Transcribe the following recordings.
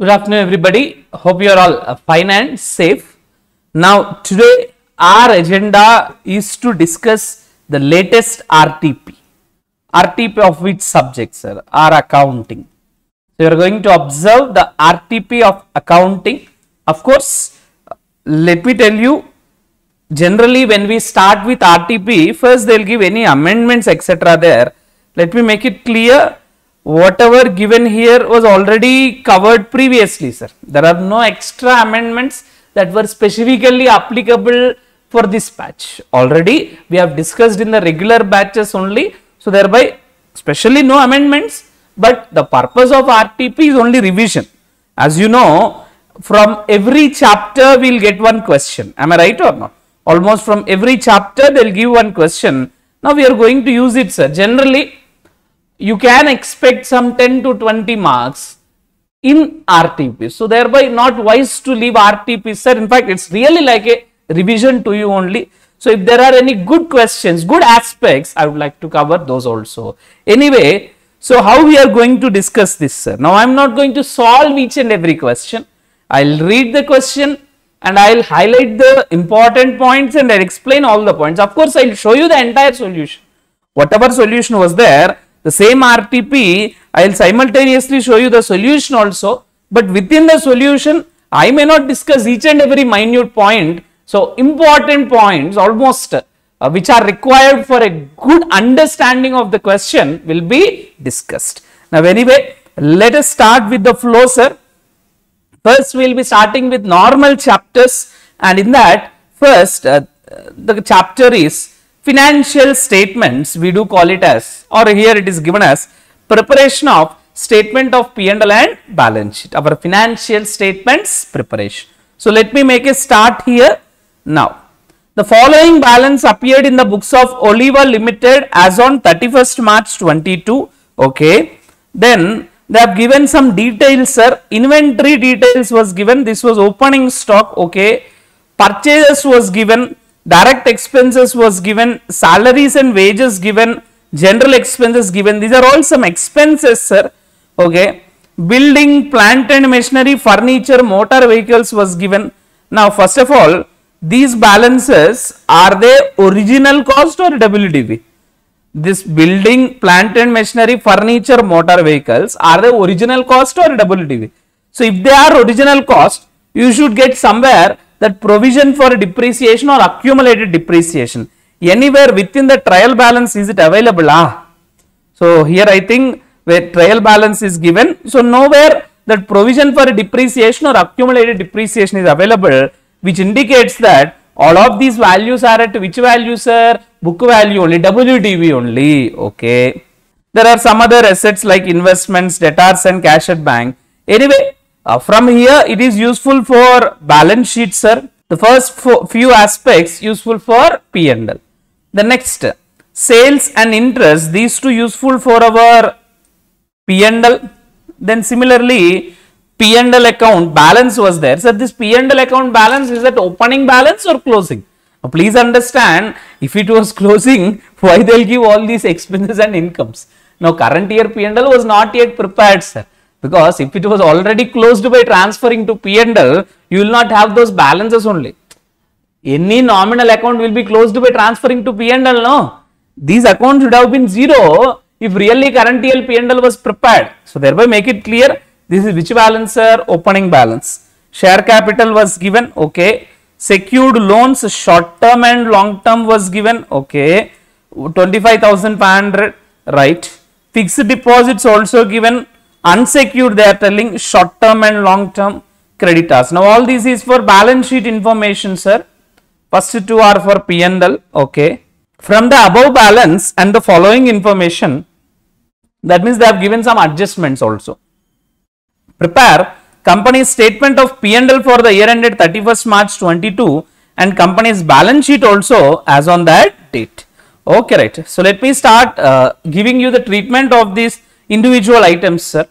Good afternoon, everybody. Hope you are all fine and safe. Now, today our agenda is to discuss the latest RTP. RTP of which subject, sir? Our accounting. So, you are going to observe the RTP of accounting. Of course, let me tell you, generally when we start with RTP, first they will give any amendments, etc. there. Let me make it clear. Whatever given here was already covered previously, sir. There are no extra amendments that were specifically applicable for this batch. Already we have discussed in the regular batches only. So, thereby specially no amendments, but the purpose of RTP is only revision. As you know, from every chapter we will get one question. Am I right or not? Almost from every chapter they will give one question. Now, we are going to use it, sir. Generally, you can expect some 10 to 20 marks in RTP. So, thereby not wise to leave RTP, sir. In fact, it is really like a revision to you only. So, if there are any good questions, good aspects, I would like to cover those also. Anyway, so how we are going to discuss this, sir? Now, I am not going to solve each and every question. I will read the question and I will highlight the important points and I will explain all the points. Of course, I will show you the entire solution. Whatever solution was there, the same RTP, I will simultaneously show you the solution also, but within the solution, I may not discuss each and every minute point. So, important points almost which are required for a good understanding of the question will be discussed. Now, anyway, let us start with the flow, sir. First, we will be starting with normal chapters, and in that, first, the chapter is financial statements, we do call it as, or here it is given as preparation of statement of P&L and balance sheet, our financial statements preparation. So, let me make a start here. Now, the following balance appeared in the books of Oliva Limited as on 31st March 22. Okay. Then they have given some details, sir. Inventory details was given. This was opening stock. Okay. Purchases was given. Direct expenses was given, salaries and wages given, general expenses given. These are all some expenses, sir. Okay. Building, plant and machinery, furniture, motor vehicles was given. Now, first of all, these balances, are they original cost or WDV? This building, plant and machinery, furniture, motor vehicles, are they original cost or WDV? So, if they are original cost, you should get somewhere that provision for depreciation or accumulated depreciation. Anywhere within the trial balance is it available? So, here I think where trial balance is given. So, nowhere that provision for depreciation or accumulated depreciation is available, which indicates that all of these values are at which value, sir? Book value only, WDV only. Okay. There are some other assets like investments, debtors and cash at bank. Anyway, from here it is useful for balance sheet, sir. The first few aspects useful for P&L. The next, sales and interest, these two useful for our P&L. Then similarly, P&L account balance was there. So, this P&L account balance, is that opening balance or closing? Now, please understand, if it was closing, why they will give all these expenses and incomes? Now, current year P&L was not yet prepared, sir. Because if it was already closed by transferring to P&L, you will not have those balances only. Any nominal account will be closed by transferring to P&L, no? These accounts should have been zero if really current year P&L was prepared. So, thereby make it clear, this is which balance, sir? Opening balance. Share capital was given, okay. Secured loans, short term and long term was given, okay. 25,500, right. Fixed deposits also given. Unsecured, they are telling short term and long term creditors. Now, all this is for balance sheet information, sir. First two are for P&L. Okay. From the above balance and the following information, that means they have given some adjustments also. Prepare company's statement of P&L for the year ended 31st March 22 and company's balance sheet also as on that date. Okay, right. So, let me start giving you the treatment of these individual items, sir.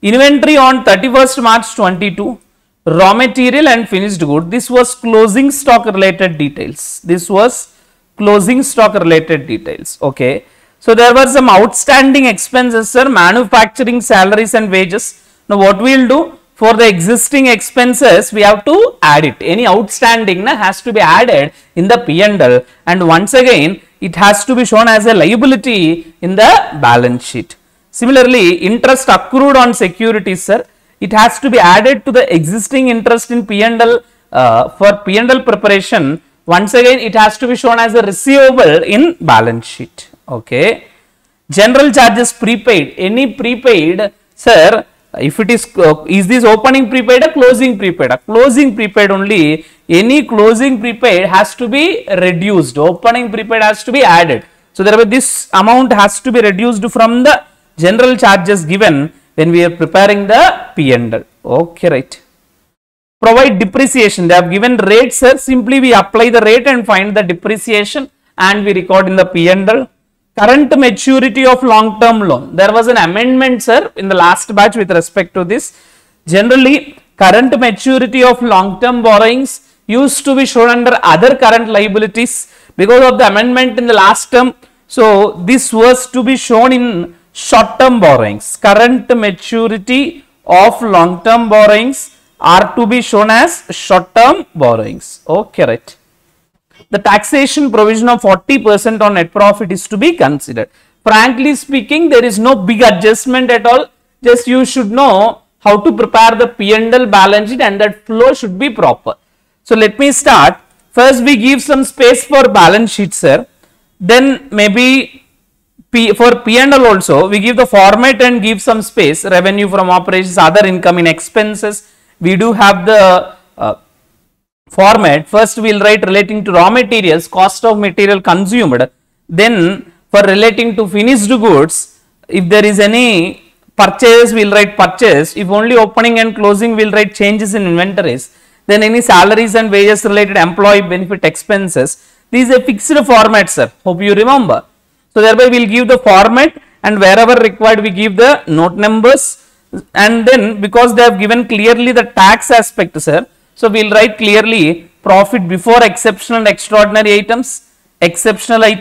Inventory on 31st March 22, raw material and finished good. This was closing stock related details. This was closing stock related details. Okay. So, there were some outstanding expenses, sir, manufacturing salaries and wages. Now, what we will do? for the existing expenses, we have to add it. Any outstanding has to be added in the P&L, and once again, it has to be shown as a liability in the balance sheet. Similarly, interest accrued on securities, sir, it has to be added to the existing interest in P&L for P&L preparation. Once again, it has to be shown as a receivable in balance sheet. Okay. General charges prepaid, any prepaid, sir, if it is this opening prepaid or closing prepaid? A closing prepaid only, any closing prepaid has to be reduced, opening prepaid has to be added. So thereby this amount has to be reduced from the general charges given when we are preparing the P&L. Okay, right. Provide depreciation, they have given rates, sir, simply we apply the rate and find the depreciation and we record in the P&L. Current maturity of long-term loan. There was an amendment, sir, in the last batch with respect to this. Generally, current maturity of long-term borrowings used to be shown under other current liabilities because of the amendment in the last term. So, this was to be shown in short-term borrowings. Current maturity of long-term borrowings are to be shown as short-term borrowings. Okay, right. The taxation provision of 40% on net profit is to be considered. Frankly speaking, there is no big adjustment at all. Just you should know how to prepare the P&L balance sheet and that flow should be proper. So let me start. First we give some space for balance sheet, sir. Then maybe for P&L also we give the format and give some space. Revenue from operations, other income in expenses. We do have the format. First we will write relating to raw materials, cost of material consumed. Then for relating to finished goods, if there is any purchase, we will write purchase. If only opening and closing, we will write changes in inventories. Then any salaries and wages related employee benefit expenses. These are fixed format, sir. Hope you remember. So thereby we will give the format and wherever required we give the note numbers. And then because they have given clearly the tax aspect, sir. So we will write clearly profit before exceptional and extraordinary items, extraordinary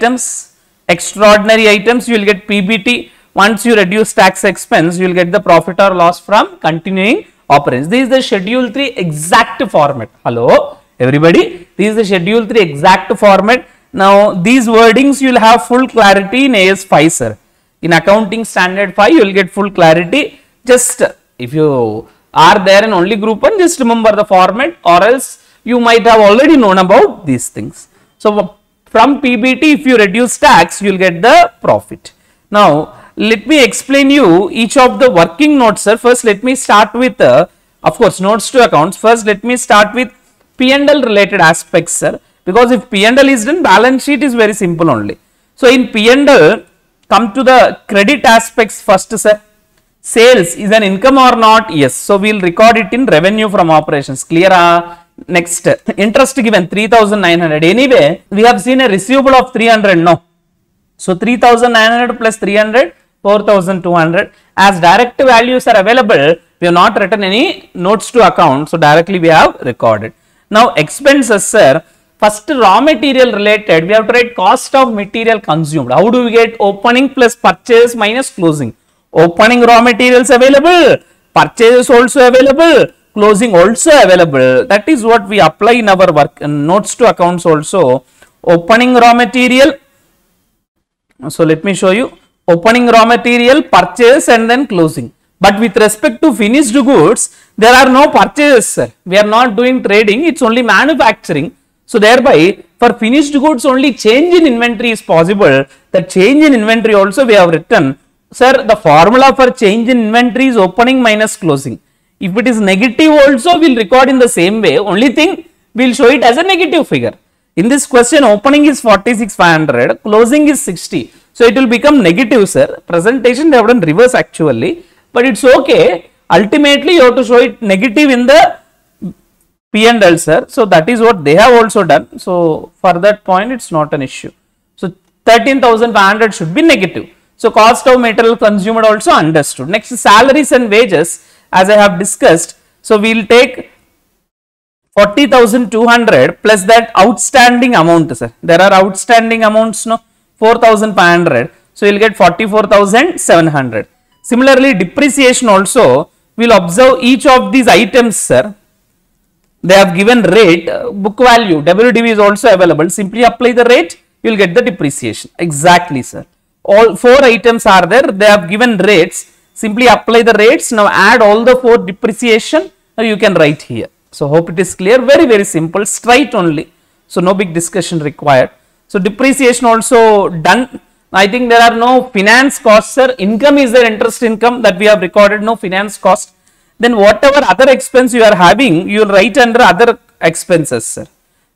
items, you will get PBT. Once you reduce tax expense, you will get the profit or loss from continuing operations. This is the schedule 3 exact format. Hello, everybody. This is the schedule 3 exact format. Now, these wordings you will have full clarity in AS5, sir. In accounting standard 5, you will get full clarity. Just if you are there in only group 1, just remember the format, or else you might have already known about these things. So, from PBT, if you reduce tax, you will get the profit. Now, let me explain you each of the working notes, sir. First, let me start with, of course, notes to accounts. First, let me start with P&L related aspects, sir. Because if P&L is done, balance sheet is very simple only. So, in P&L, come to the credit aspects first, sir. Sales is an income or not? Yes. So, we will record it in revenue from operations. Clear? Next, interest given 3,900. Anyway, we have seen a receivable of 300. No. So, 3,900 plus 300, 4,200. As direct values are available, we have not written any notes to account. So, directly we have recorded. Now, expenses, sir. First, raw material related, we have to write cost of material consumed. How do we get opening plus purchase minus closing? Opening raw materials available, purchases also available, closing also available. That is what we apply in our work notes to accounts also. Opening raw material. So let me show you. Opening raw material, purchase and then closing. But with respect to finished goods, there are no purchases, sir. We are not doing trading. It's only manufacturing. So thereby, for finished goods, only change in inventory is possible. The change in inventory also we have written. Sir, the formula for change in inventory is opening minus closing. If it is negative also, we will record in the same way. Only thing, we will show it as a negative figure. In this question, opening is 46,500, closing is 60. So, it will become negative, sir. Presentation, they have done reverse actually. But it's okay. Ultimately, you have to show it negative in the P&L, sir. So, that is what they have also done. So, for that point, it's not an issue. So, 13,500 should be negative. So, cost of material consumed also understood. Next, salaries and wages, as I have discussed. So, we will take 40,200 plus that outstanding amount, sir. There are outstanding amounts, no? 4,500. So, you will get 44,700. Similarly, depreciation also, we'll observe each of these items, sir. They have given rate, book value, WDV is also available. Simply apply the rate, you will get the depreciation. Exactly, sir. All 4 items are there. They have given rates. Simply apply the rates. Now add all the 4 depreciation. Now you can write here. So hope it is clear. Very, very simple. Straight only. So no big discussion required. So depreciation also done. I think there are no finance costs, sir. Income is their interest income that we have recorded. No finance cost. Then whatever other expense you are having, you will write under other expenses, sir.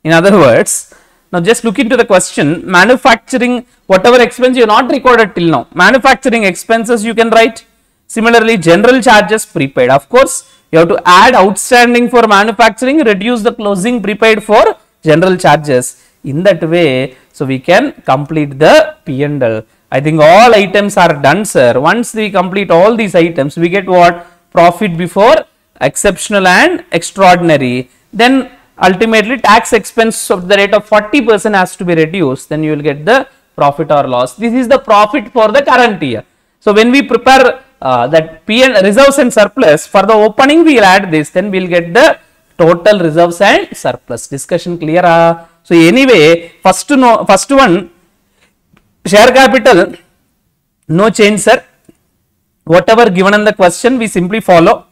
In other words, now just look into the question. Manufacturing, whatever expense you have not recorded till now, manufacturing expenses you can write. Similarly, general charges prepaid. Of course, you have to add outstanding for manufacturing, reduce the closing prepaid for general charges. In that way, so we can complete the P&L. I think all items are done, sir. Once we complete all these items, we get what? Profit before exceptional and extraordinary. Then ultimately tax expense of the rate of 40% has to be reduced. Then you will get the profit or loss. This is the profit for the current year. So when we prepare that reserves and surplus, for the opening we will add this. Then we will get the total reserves and surplus. Discussion clear? So anyway, first one, share capital, no change, sir. Whatever given in the question, we simply follow.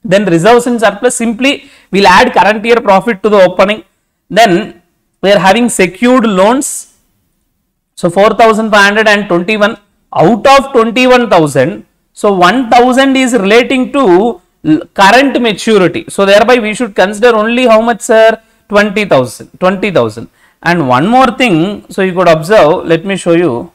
Then reserves and surplus, simply we will add current year profit to the opening. Then we are having secured loans. So 4,521 out of 21,000. So 1,000 is relating to current maturity. So thereby we should consider only how much, sir? 20,000. And one more thing, so you could observe, let me show you.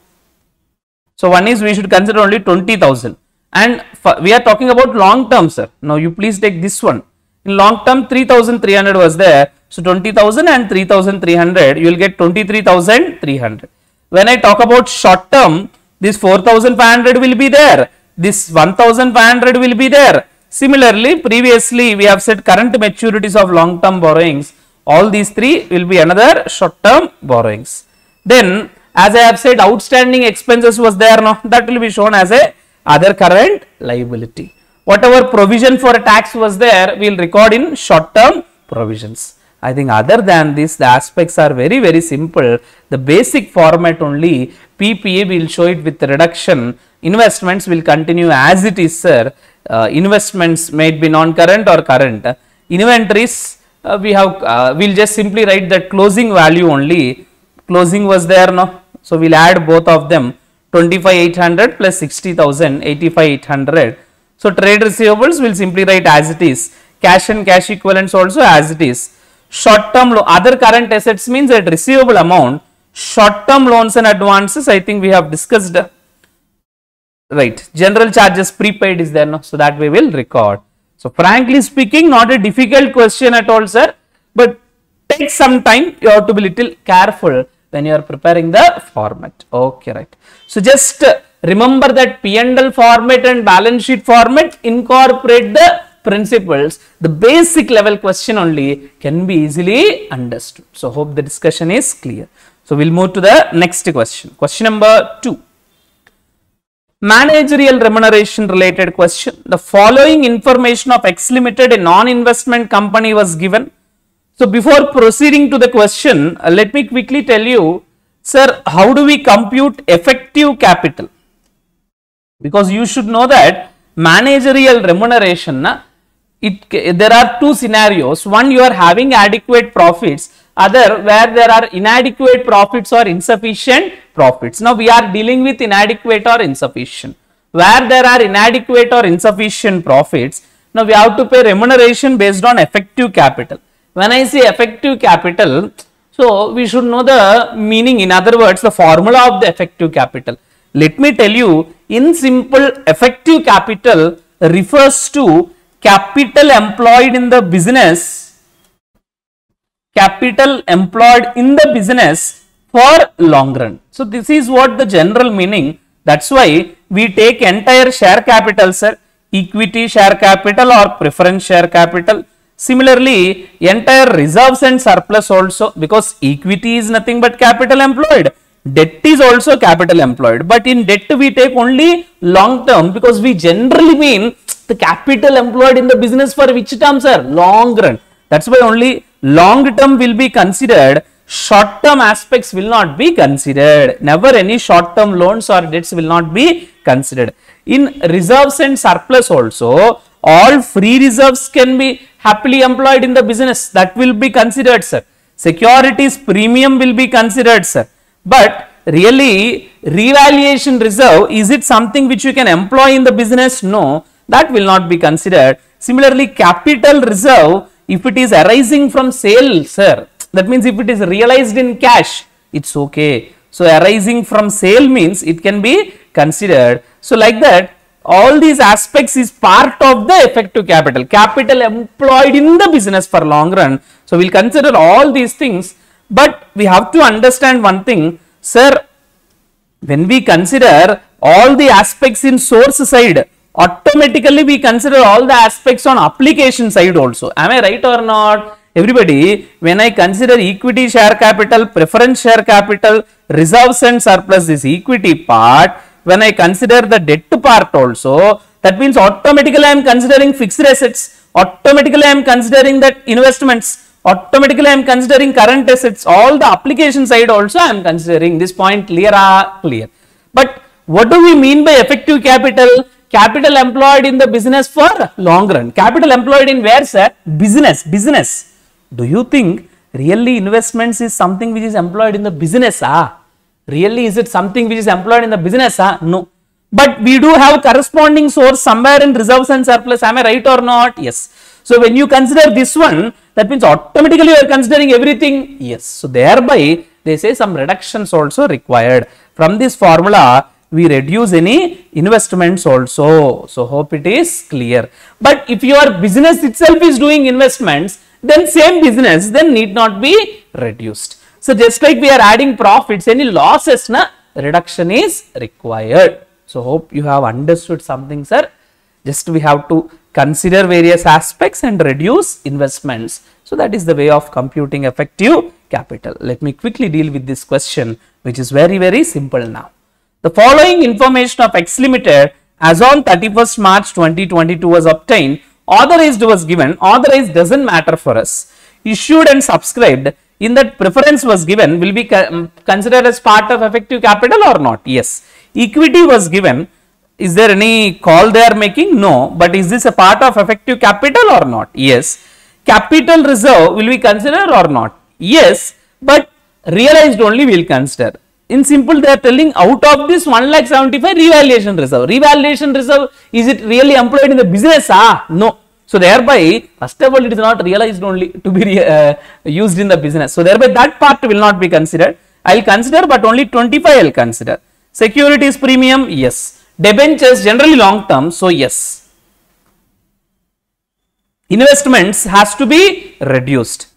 So one is we should consider only 20,000, and we are talking about long term, sir. Now you please take this one. In long term 3,300 was there. So 20,000 and 3,300, you will get 23,300. When I talk about short term, this 4,500 will be there. This 1,500 will be there. Similarly, previously we have said current maturities of long term borrowings. All these 3 will be another short term borrowings. Then as I have said, outstanding expenses was there, no? That will be shown as a other current liability. Whatever provision for a tax was there, we will record in short term provisions. I think other than this, the aspects are very, very simple. The basic format only. PPA we will show it with reduction. Investments will continue as it is, sir. Investments may be non-current or current. Inventories, we'll just simply write that closing value only. Closing was there, no? So we'll add both of them. 25,800 plus 60,000, 85,800. So trade receivables will simply write as it is. Cash and cash equivalents also as it is. Short term other current assets means that receivable amount. Short term loans and advances, I think we have discussed. Right. General charges prepaid is there, no? So that we will record. So frankly speaking, not a difficult question at all, sir. But take some time. You have to be little careful when you are preparing the format. Okay, right. So just remember that P&L format and balance sheet format incorporate the principles. The basic level question only can be easily understood. So hope the discussion is clear. So we'll move to the next question. Question number 2. Managerial remuneration related question. The following information of X Limited, a non-investment company, was given. So before proceeding to the question, let me quickly tell you, sir, how do we compute effective capital? Because you should know that managerial remuneration, there are 2 scenarios. One, you are having adequate profits. Other, where there are inadequate profits or insufficient profits. Now we are dealing with inadequate or insufficient. Where there are inadequate or insufficient profits, now we have to pay remuneration based on effective capital. When I say effective capital, so we should know the meaning, in other words, the formula of the effective capital. Let me tell you, in simple, effective capital refers to capital employed in the business, for long run. So this is what the general meaning. That's why we take entire share capital, sir, equity share capital or preference share capital. Similarly, entire reserves and surplus also, because equity is nothing but capital employed. Debt is also capital employed, but in debt we take only long term, because we generally mean The capital employed in the business for which term, sir? Long run. That's why only long term will be considered. Short term aspects will not be considered. Never any short term loans or debts will not be considered. In reserves and surplus also, all free reserves can be happily employed in the business. That will be considered, sir. Securities premium will be considered, sir. But really, revaluation reserve, is it something which you can employ in the business? No, that will not be considered. Similarly, capital reserve, if it is arising from sale, sir, that means if it is realized in cash, it's okay. So, arising from sale means it can be considered. So, like that, all these aspects is part of the effective capital. Capital employed in the business for long run. So, we will consider all these things. But we have to understand one thing, sir, when we consider all the aspects in source side, automatically we consider all the aspects on application side also. Am I right or not? Everybody, when I consider equity share capital, preference share capital, reserves and surplus is equity part. When I consider the debt part also, that means automatically I am considering fixed assets, automatically I am considering that investments, automatically I am considering current assets, all the application side also I am considering. This point clear? Clear. But what do we mean by effective capital? Capital employed in the business for long run. Capital employed in where, sir? Business. Do you think really investments is something which is employed in the business? Really, is it something which is employed in the business? No. But we do have corresponding source somewhere in reserves and surplus. Am I right or not? Yes. So, when you consider this one, that means automatically you are considering everything. Yes. So, thereby they say some reductions also required. From this formula, we reduce any investments also. So, hope it is clear. But if your business itself is doing investments, then same business then need not be reduced. So, just like we are adding profits, any losses, reduction is required. So, hope you have understood something, sir. Just we have to consider various aspects and reduce investments. So, that is the way of computing effective capital. Let me quickly deal with this question, which is very simple now. The following information of X Limited as on 31st March 2022 was obtained. Authorized was given. Authorized doesn't matter for us. Issued and subscribed, in that preference was given, will be considered as part of effective capital or not? Yes. Equity was given. Is there any call they are making? No. But is this a part of effective capital or not? Yes. Capital reserve will be considered or not? Yes. But realized only we will consider. In simple, they are telling out of this 1,75,000 revaluation reserve. Revaluation reserve, is it really employed in the business? No. So, thereby, first of all, it is not realized only to be used in the business. So, thereby, that part will not be considered. I will consider, but only 25 I will consider. Securities premium, yes. Debentures, generally long term, so yes. Investments has to be reduced.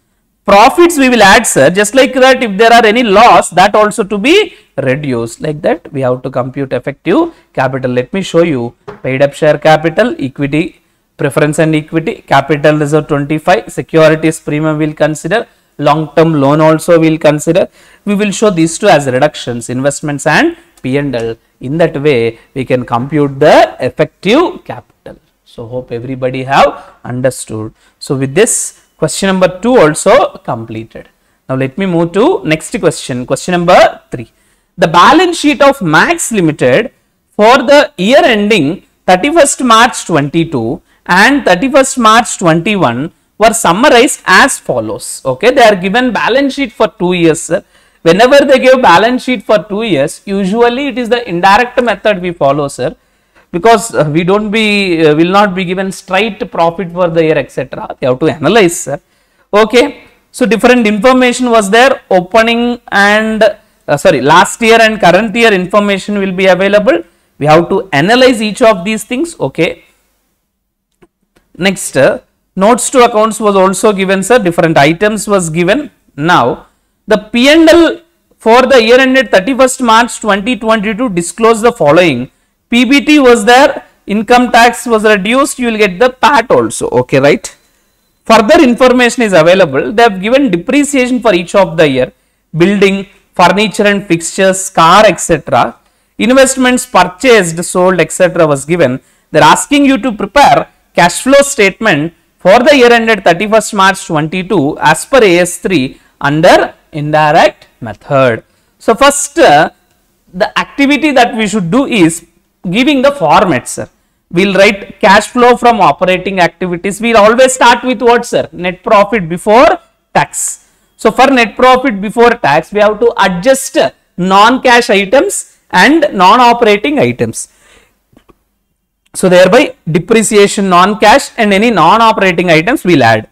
Profits we will add, sir. Just like that, if there are any loss, that also to be reduced. Like that, we have to compute effective capital. Let me show you. Paid up share capital, equity, preference and equity, capital reserve 25, securities premium we will consider, long term loan also we will consider. We will show these two as reductions, investments and P&L. In that way, we can compute the effective capital. So, hope everybody have understood. So, with this, question number 2 also completed. Now, let me move to next question. Question number 3. The balance sheet of Max Limited for the year ending 31st March 22 and 31st March 21 were summarized as follows. Okay, they are given balance sheet for 2 years, sir. Whenever they give balance sheet for 2 years, usually it is the indirect method we follow, sir. Because we will not be given straight profit for the year, etc. They have to analyze, sir. Okay. So, different information was there. Opening and last year and current year information will be available. We have to analyze each of these things. Okay. Next, notes to accounts was also given, sir. Different items was given. Now, the P&L for the year ended 31st March 2022 disclosed the following. PBT was there, income tax was reduced, you will get the PAT also, okay, right. Further information is available. They have given depreciation for each of the year, building, furniture and fixtures, car, etc. Investments purchased, sold, etc. was given. They're asking you to prepare cash flow statement for the year ended 31st March 22 as per AS3 under indirect method. So first the activity that we should do is giving the format, sir. We'll write cash flow from operating activities. We'll always start with what, sir? Net profit before tax. So for net profit before tax, we have to adjust non-cash items and non-operating items. So thereby depreciation non-cash and any non-operating items we'll add.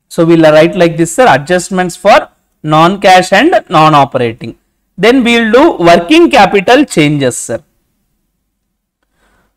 So we'll write like this, sir, adjustments for non-cash and non-operating. Then we'll do working capital changes, sir.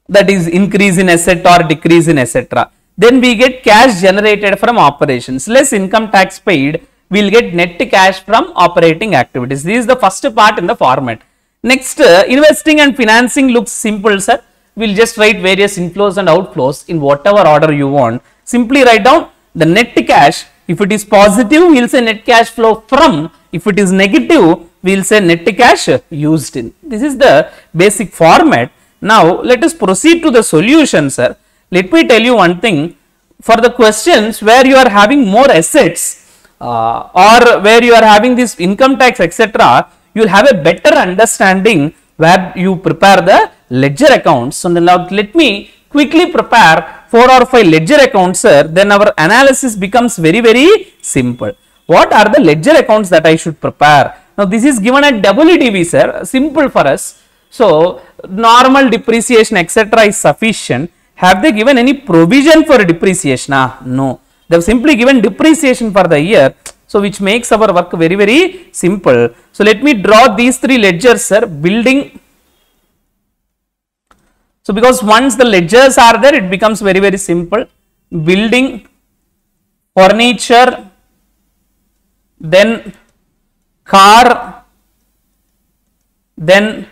That is increase in asset or decrease in etc. Then we get cash generated from operations less income tax paid. We'll get net cash from operating activities. This is the first part in the format. Next, investing and financing looks simple, sir. We'll just write various inflows and outflows in whatever order you want. Simply write down the net cash. If it is positive, we'll say net cash flow from. If it is negative, we'll say net cash used in. This is the basic format. Now, let us proceed to the solution, sir. Let me tell you one thing. For the questions where you are having more assets or where you are having this income tax, etc., you will have a better understanding where you prepare the ledger accounts. So, now let me quickly prepare 4 or 5 ledger accounts, sir. Then our analysis becomes very, very simple. What are the ledger accounts that I should prepare? Now, this is given at WDV, sir. Simple for us. So, normal depreciation etc. is sufficient. Have they given any provision for depreciation? No. They have simply given depreciation for the year. So, which makes our work very, very simple. So, let me draw these 3 ledgers, sir. Building. So, because once the ledgers are there, it becomes very, very simple. Building, furniture, then car, then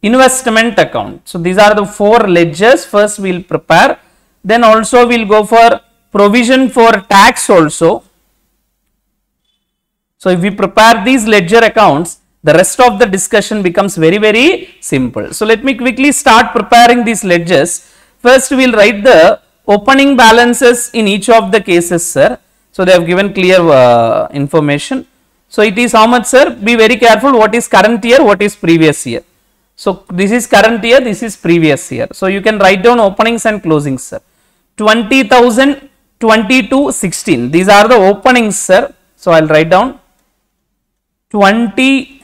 investment account. So, these are the 4 ledgers. First we will prepare, then also we will go for provision for tax also. So, if we prepare these ledger accounts, the rest of the discussion becomes very, very simple. So, let me quickly start preparing these ledgers. First we will write the opening balances in each of the cases, sir. So, they have given clear information. So, it is how much, sir? Be very careful what is current year, what is previous year. So, this is current year, this is previous year. So, you can write down openings and closings, sir. 20,000, 22, 16. These are the openings, sir. So, I will write down 20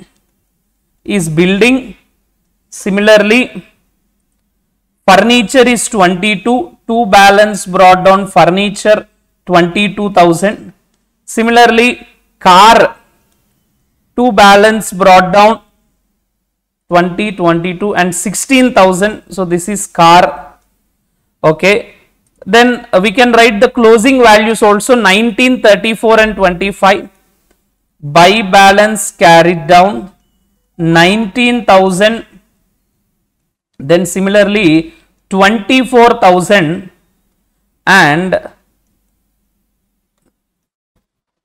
is building. Similarly, furniture is 22. 2 balance brought down furniture 22,000. Similarly, car 2 balance brought down 20, 22 and 16,000. So, this is car. Okay. Then we can write the closing values also 19, 34 and 25. Buy balance carried down 19,000. Then similarly 24,000 and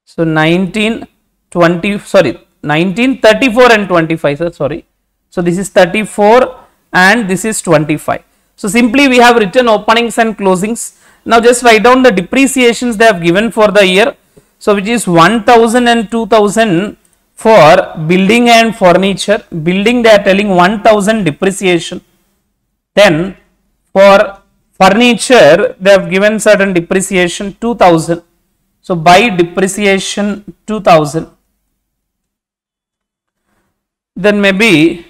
so 19, 20, sorry 19, 34 and 25, sir, sorry. So, this is 34 and this is 25. So, simply we have written openings and closings. Now, just write down the depreciations they have given for the year. So, which is 1,000 and 2,000 for building and furniture. Building they are telling 1,000 depreciation. Then for furniture they have given certain depreciation 2,000. So, by depreciation 2,000. Then maybe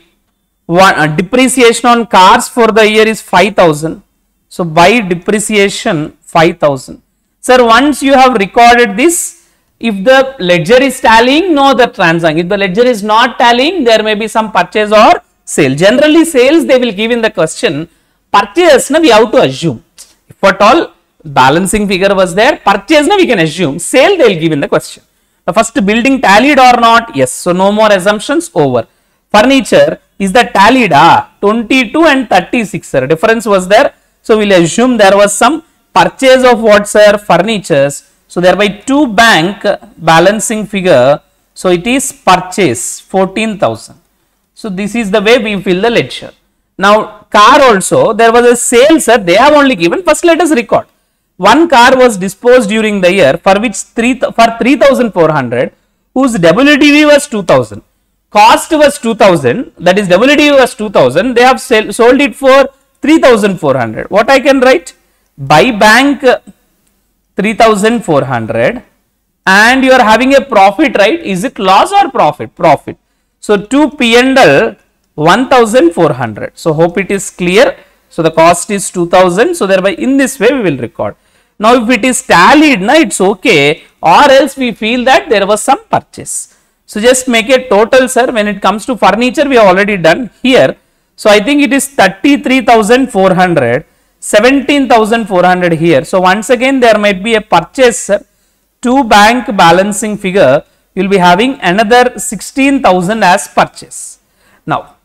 depreciation on cars for the year is 5,000. So, by depreciation 5,000. Sir, once you have recorded this, if the ledger is tallying, no other transaction. If the ledger is not tallying, there may be some purchase or sale. Generally, sales they will give in the question. Purchase, we have to assume. If at all balancing figure was there, purchase we can assume. Sale they will give in the question. The first building tallied or not? Yes. So, no more assumptions, over. Furniture, is that tallied? 22 and 36, sir. Difference was there. So, we will assume there was some purchase of what, sir? Furnitures. So, thereby 2 bank balancing figure. So, it is purchase 14,000. So, this is the way we fill the ledger. Now car also, there was a sale, sir, they have only given. First let us record. One car was disposed during the year for which 3,400, whose WDV was 2,000. Cost was 2,000, that is WDV was 2,000, they have sold it for 3,400. What I can write? By bank 3,400 and you are having a profit, right? Is it loss or profit? Profit. So to P&L 1,400. So hope it is clear. So the cost is 2,000. So thereby in this way we will record. Now if it is tallied, na, it's okay, or else we feel that there was some purchase. So just make a total, sir. When it comes to furniture, we have already done here. So I think it is 33,400, 17,400 here. So once again there might be a purchase, sir. To bank balancing figure, you will be having another 16,000 as purchase. Now,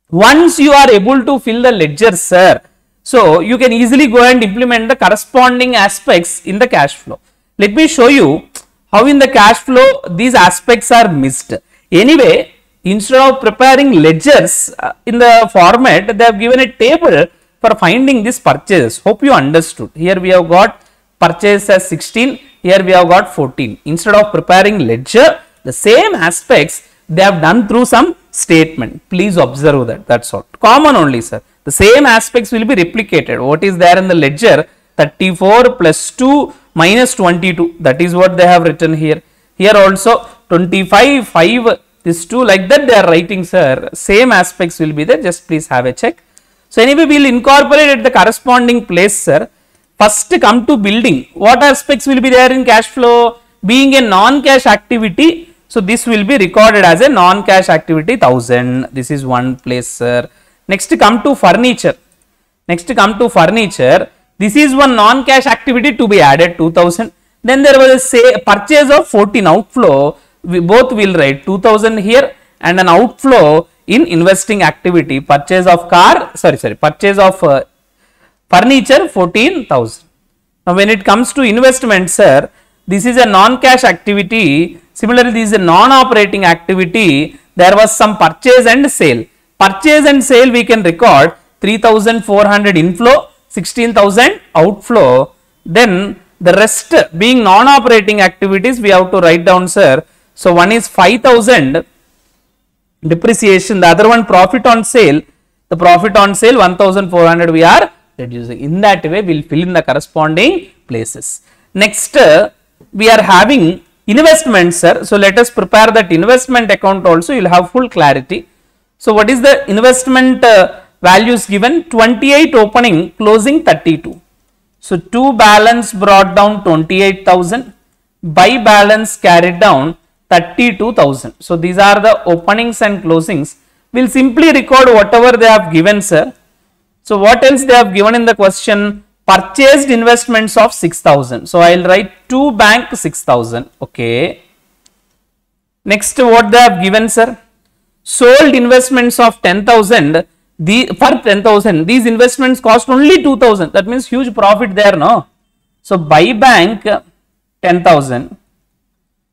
once you are able to fill the ledger, sir, so you can easily go and implement the corresponding aspects in the cash flow. Let me show you how in the cash flow these aspects are missed. Anyway, instead of preparing ledgers in the format, they have given a table for finding this purchase. Hope you understood. Here we have got purchase as 16. Here we have got 14. Instead of preparing ledger, the same aspects they have done through some statement. Please observe that. That's all. Common only, sir. The same aspects will be replicated. What is there in the ledger? 34 plus 2 minus 22. That is what they have written here. Here also 25, 5, this 2, like that they are writing, sir. Same aspects will be there. Just please have a check. So anyway, we will incorporate at the corresponding place, sir. First come to building. What aspects will be there in cash flow? Being a non-cash activity, so this will be recorded as a non-cash activity 1000. This is one place, sir. Next come to furniture. Next come to furniture. This is one non-cash activity to be added 2000. Then there was a purchase of 14 outflow. We both will write 2000 here and an outflow in investing activity. Purchase of car, purchase of furniture 14,000. Now when it comes to investment, sir, this is a non-cash activity. Similarly, this is a non-operating activity. There was some purchase and sale. Purchase and sale we can record 3,400 inflow, 16,000 outflow. Then the rest being non-operating activities we have to write down, sir. So one is 5,000 depreciation, the other one profit on sale. The profit on sale 1,400 we are reducing. In that way we will fill in the corresponding places. Next we are having investment, sir. So let us prepare that investment account also. You will have full clarity. So what is the investment values given? 28 opening, closing 32. So to balance brought down 28,000, by balance carried down 32,000. So these are the openings and closings. We will simply record whatever they have given, sir. So what else they have given in the question? Purchased investments of 6,000. So I will write to bank 6,000. Okay. Next what they have given, sir? Sold investments of 10,000. For 10,000, these investments cost only 2,000. That means huge profit there, no? So by bank 10,000.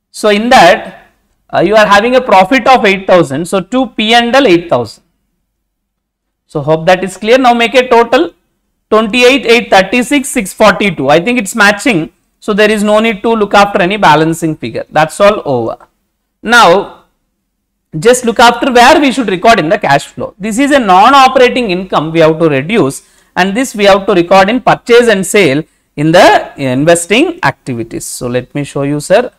So in that you are having a profit of 8,000. So to P&L 8,000. So hope that is clear. Now make a total 28, 836, 642. I think it's matching. So there is no need to look after any balancing figure. That's all over. Now just look after where we should record in the cash flow. This is a non-operating income we have to reduce, and this we have to record in purchase and sale in the investing activities. So let me show you, sir.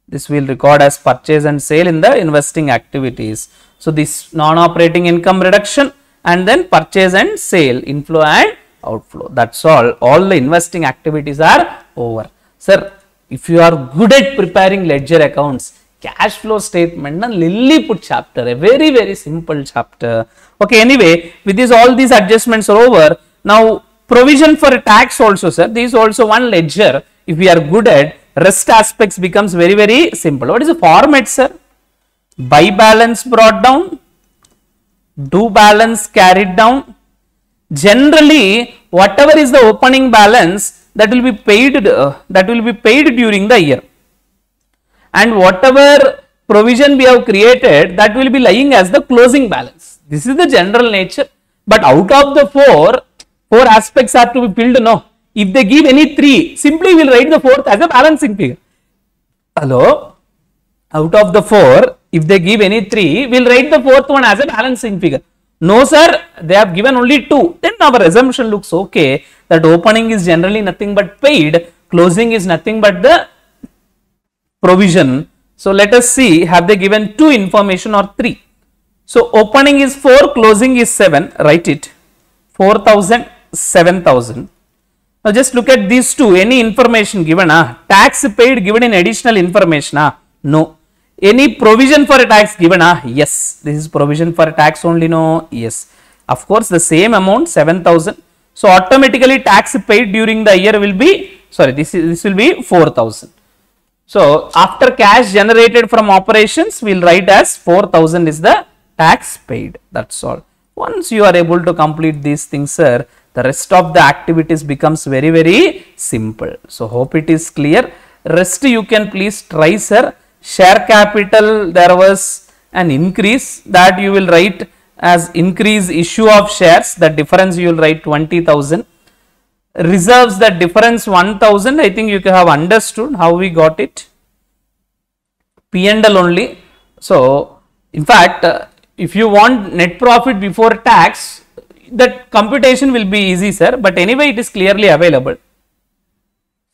This will record as purchase and sale in the investing activities. So this non-operating income reduction and then purchase and sale, inflow and outflow. That's all. All the investing activities are over. Sir, if you are good at preparing ledger accounts, cash flow statement, na Lilliput chapter, a very, very simple chapter. Okay, anyway, with this, all these adjustments are over. Now, provision for tax also, sir. This is also one ledger. If we are good at, rest aspects becomes very, very simple. What is the format, sir? By balance brought down, do balance carried down. Generally, whatever is the opening balance, that will be paid during the year. And whatever provision we have created, that will be lying as the closing balance. This is the general nature. But out of the four aspects are to be filled. No. If they give any three, simply we'll write the fourth as a balancing figure. Hello? Out of the four, if they give any three, we'll write the fourth one as a balancing figure. No sir, they have given only two. Then our assumption looks okay that opening is generally nothing but paid, closing is nothing but the provision. So let us see, have they given two information or three? So opening is 4, closing is 7, write it. 4,000, 7,000. Now just look at these two, any information given, tax paid given in additional information, no. Any provision for a tax given, yes. This is provision for a tax only, no, yes. Of course the same amount 7,000. So automatically tax paid during the year will be, sorry, this will be 4,000. So after cash generated from operations, we will write as 4,000 is the tax paid. That's all. Once you are able to complete these things, sir, the rest of the activities becomes very, very simple. So hope it is clear. Rest you can please try, sir. Share capital, there was an increase, that you will write as increase issue of shares. The difference you will write 20,000. Reserves, the difference 1,000. I think you can have understood how we got it. P&L only. So in fact, if you want net profit before tax, that computation will be easy, sir, but anyway it is clearly available.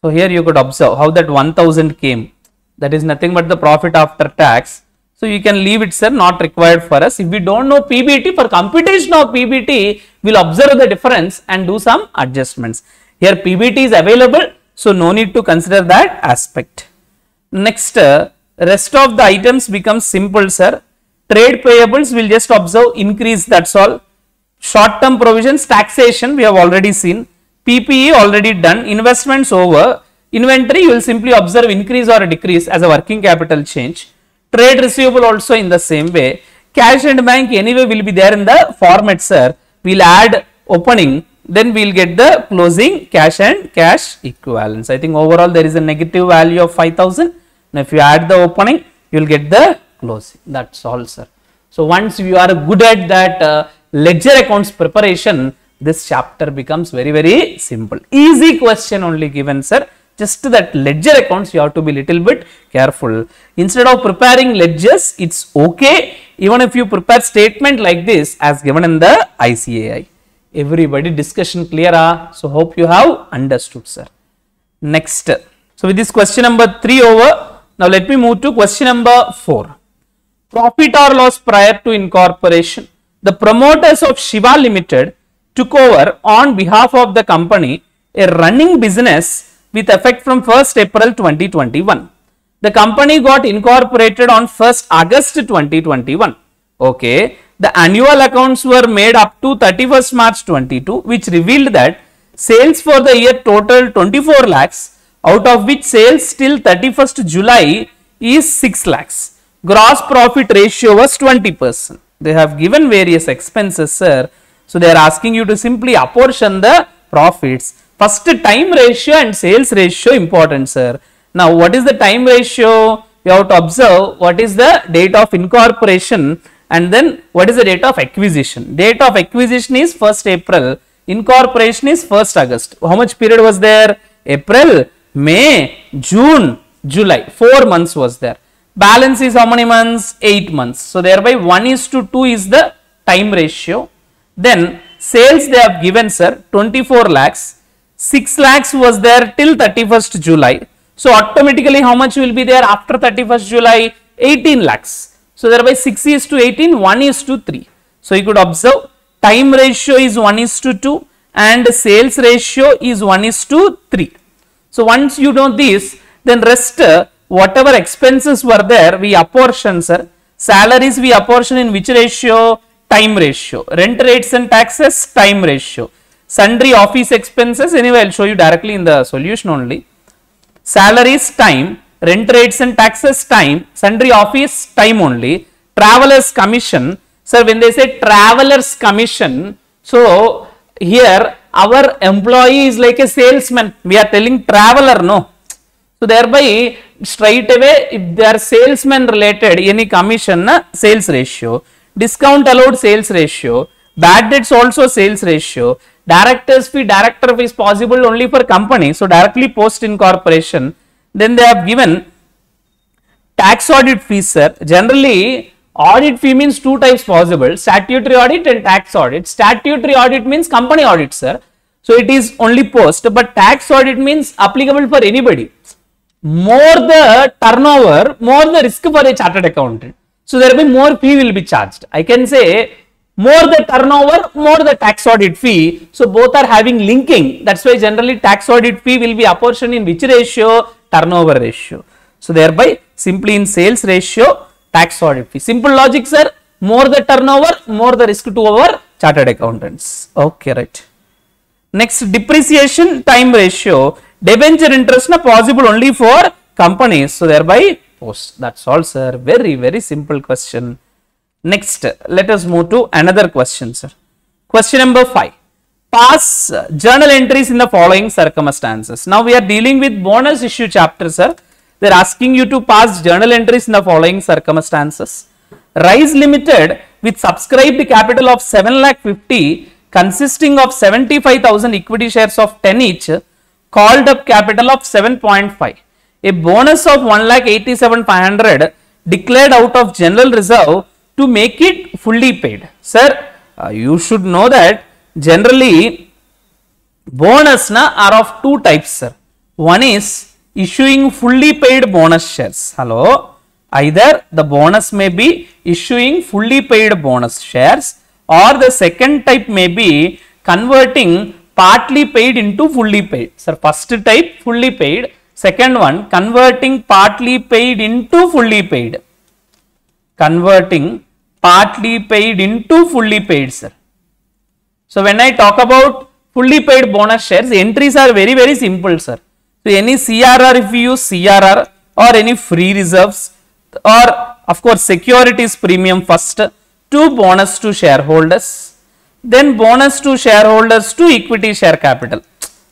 So here you could observe how that 1,000 came. That is nothing but the profit after tax. So you can leave it, sir, not required for us. If we don't know PBT, for computation of PBT, we'll observe the difference and do some adjustments. Here PBT is available, so no need to consider that aspect. Next, rest of the items becomes simple, sir. Trade payables will just observe increase, that's all. Short term provisions, taxation we have already seen. PPE already done. Investments over. Inventory you will simply observe increase or decrease as a working capital change. Trade receivable also in the same way. Cash and bank anyway will be there in the format, sir. We will add opening, then we will get the closing cash and cash equivalents. I think overall there is a negative value of 5,000. Now if you add the opening, you will get the closing. That's all, sir. So once you are good at that ledger accounts preparation, this chapter becomes very, very simple. Easy question only given, sir. Just that ledger accounts you have to be little bit careful. Instead of preparing ledgers, it's okay even if you prepare statement like this as given in the ICAI. Everybody discussion clear? So hope you have understood, sir. Next. So with this question number 3 over, now let me move to question number 4. Profit or loss prior to incorporation. The promoters of Shiva Limited took over on behalf of the company a running business with effect from 1st April 2021. The company got incorporated on 1st August 2021. Okay. The annual accounts were made up to 31st March 22, which revealed that sales for the year total 24 lakhs, out of which sales till 31st July is 6 lakhs. Gross profit ratio was 20%. They have given various expenses, sir. So they are asking you to simply apportion the profits. First, time ratio and sales ratio important, sir. Now what is the time ratio? You have to observe what is the date of incorporation and then what is the date of acquisition. Date of acquisition is 1st April. Incorporation is 1st August. How much period was there? April, May, June, July. 4 months was there. Balance is how many months? 8 months. So thereby 1:2 is the time ratio. Then sales they have given, sir, 24 lakhs. 6 lakhs was there till 31st July. So automatically how much will be there after 31st July? 18 lakhs. So thereby 6:18, 1:3. So you could observe time ratio is 1:2 and sales ratio is 1:3. So once you know this, then rest whatever expenses were there, we apportion, sir. Salaries we apportion in which ratio? Time ratio. Rent rates and taxes, time ratio. Sundry office expenses, anyway I will show you directly in the solution only. Salaries, time. Rent rates and taxes, time. Sundry office, time only. Travelers commission. Sir, when they say travelers commission, so here our employee is like a salesman. We are telling traveler, no. So thereby straight away if they are salesman related, any commission, sales ratio. discount allowed sales ratio, bad debts also sales ratio, director fee is possible only for company, so directly post incorporation. Then they have given tax audit fees, sir. Generally, audit fee means two types possible, statutory audit and tax audit. Statutory audit means company audit, sir. So it is only post, but tax audit means applicable for anybody. More the turnover, more the risk for a chartered accountant. So there will be more fee will be charged. I can say more the turnover, more the tax audit fee. So both are having linking. That's why generally tax audit fee will be apportioned in which ratio? Turnover ratio. So thereby simply in sales ratio, tax audit fee. Simple logic, sir. More the turnover, more the risk to our chartered accountants. Okay, right. Next, depreciation time ratio. Debenture interest na possible only for companies. So thereby post. That's all, sir. Very, very simple question. Next, let us move to another question, sir. Question number 5. Pass journal entries in the following circumstances. Now we are dealing with bonus issue chapter, sir. They are asking you to pass journal entries in the following circumstances. Rise Limited with subscribed capital of 7,50,000 consisting of 75,000 equity shares of 10 each, called up capital of 7.5. A bonus of 1,87,500 declared out of general reserve to make it fully paid. Sir, you should know that generally bonus are of two types, sir. One is issuing fully paid bonus shares. Hello, either the bonus may be issuing fully paid bonus shares, or the second type may be converting partly paid into fully paid. Sir, first type fully paid, second one converting partly paid into fully paid. Converting partly paid into fully paid, sir. So when I talk about fully paid bonus shares, entries are very, very simple, sir. So any CRR, if you use CRR, or any free reserves, or of course securities premium first, to bonus to shareholders, then bonus to shareholders to equity share capital.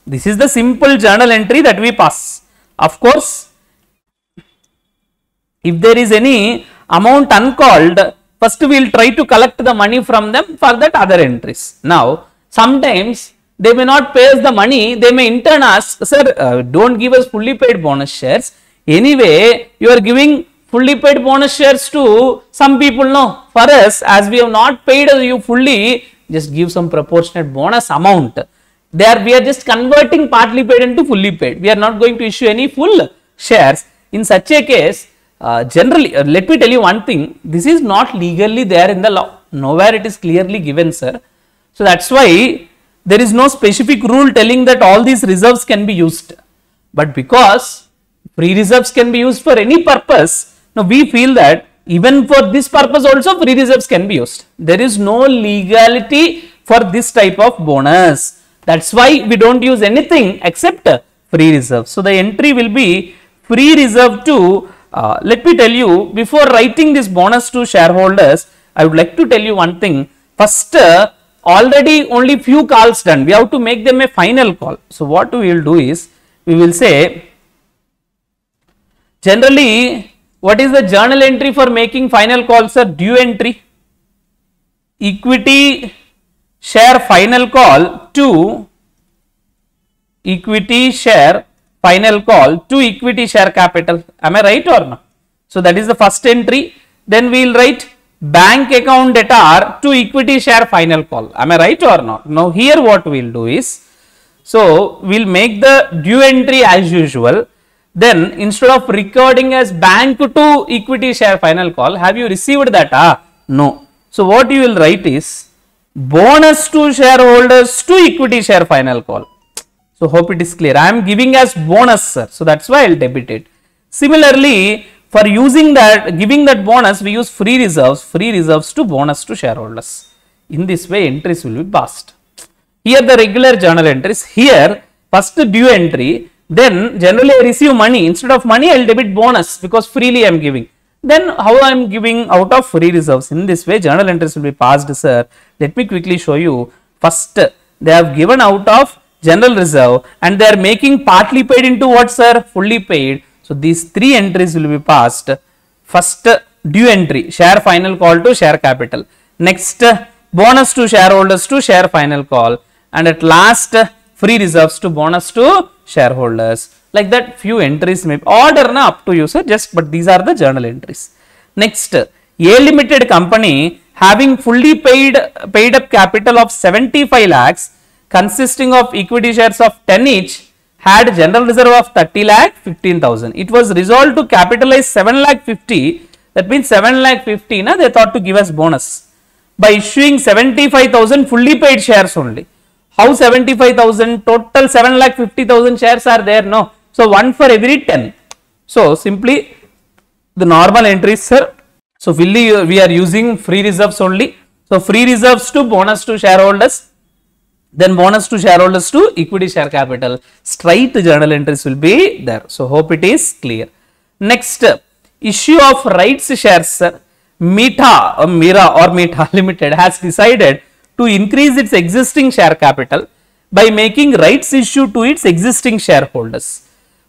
This is the simple journal entry that we pass. Of course, if there is any amount uncalled, first we will try to collect the money from them for that other entries. Now, sometimes they may not pay us the money, they may in turn ask, sir, don't give us fully paid bonus shares. Anyway, you are giving fully paid bonus shares to some people. No, for us, as we have not paid you fully, just give some proportionate bonus amount. We are just converting partly paid into fully paid. We are not going to issue any full shares. In such a case, generally, let me tell you one thing, this is not legally there in the law. Nowhere it is clearly given, sir. So that's why there is no specific rule telling that all these reserves can be used. But because free reserves can be used for any purpose, now we feel that even for this purpose also free reserves can be used. There is no legality for this type of bonus. That's why we don't use anything except free reserve. So the entry will be free reserve to, let me tell you, before writing this bonus to shareholders, I would like to tell you one thing. First, already only few calls done. We have to make them a final call. So what we will do is, we will say, generally, what is the journal entry for making final call, sir? Due entry. Equity share final call to equity share final call to equity share capital. Am I right or not? So that is the first entry. Then we will write bank account debtor to equity share final call. Am I right or not? Now here what we will do is, so we will make the due entry as usual. Then instead of recording as bank to equity share final call, have you received that? No. So what you will write is bonus to shareholders to equity share final call. So hope it is clear. I am giving as bonus, sir. So that's why I will debit it. Similarly, for using that, giving that bonus, we use free reserves to bonus to shareholders. In this way, entries will be passed. Here the regular journal entries. Here, first due entry. Then generally I receive money. Instead of money, I will debit bonus because freely I am giving. Then how I am giving out of free reserves. In this way, journal entries will be passed, sir. Let me quickly show you. First, they have given out of general reserve and they are making partly paid into what, sir? Fully paid. So these three entries will be passed. First, due entry, share final call to share capital. Next, bonus to shareholders to share final call. And at last, free reserves to bonus to shareholders. Like that, few entries may be order na up to you, sir. Just but these are the journal entries. Next, A limited company having fully paid up capital of 75 lakhs consisting of equity shares of 10 each had general reserve of 30 lakh 15,000. It was resolved to capitalize 7 lakh 50. That means 7 lakh 50. Na, they thought to give us bonus by issuing 75,000 fully paid shares only. How 75,000? Total 7 lakh 50,000 shares are there. No. So 1 for every 10. So simply the normal entries, sir. So we are using free reserves only. So free reserves to bonus to shareholders, then bonus to shareholders to equity share capital. Straight journal entries will be there. So hope it is clear. Next, issue of rights shares, sir. Mira Limited has decided to increase its existing share capital by making rights issue to its existing shareholders.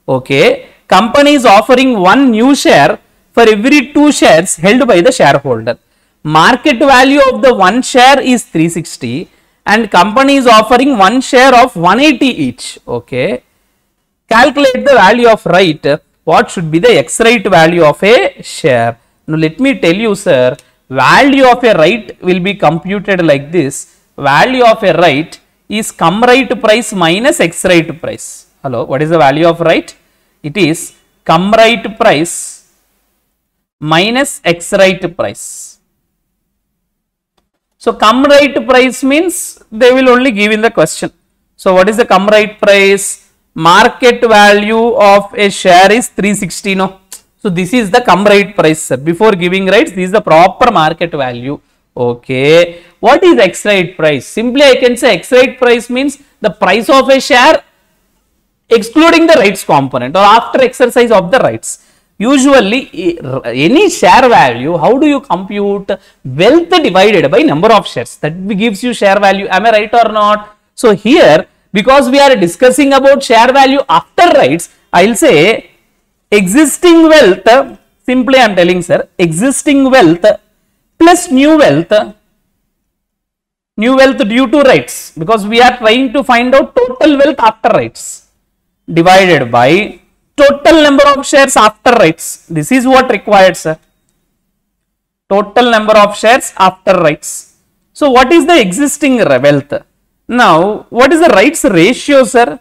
Okay, company is offering one new share for every 2 shares held by the shareholder. Market value of the one share is 360 and company is offering one share of 180 each. Okay, calculate the value of right. What should be the ex right value of a share? Now let me tell you, sir, value of a right will be computed like this. Value of a right is cum right price minus ex right price. Hello, what is the value of right? It is cum right price minus ex right price. So cum right price means they will only give in the question. So what is the cum right price? Market value of a share is 360. No. So this is the cum right price, sir. Before giving rights, this is the proper market value. Okay. What is ex right price? Simply I can say ex right price means the price of a share excluding the rights component or after exercise of the rights. Usually any share value, how do you compute? Wealth divided by number of shares. That gives you share value. Am I right or not? So here, because we are discussing about share value after rights, I will say existing wealth, simply I am telling, sir, existing wealth plus new wealth due to rights, because we are trying to find out total wealth after rights, divided by total number of shares after rights. This is what required, sir. Total number of shares after rights. So what is the existing wealth? Now what is the rights ratio, sir?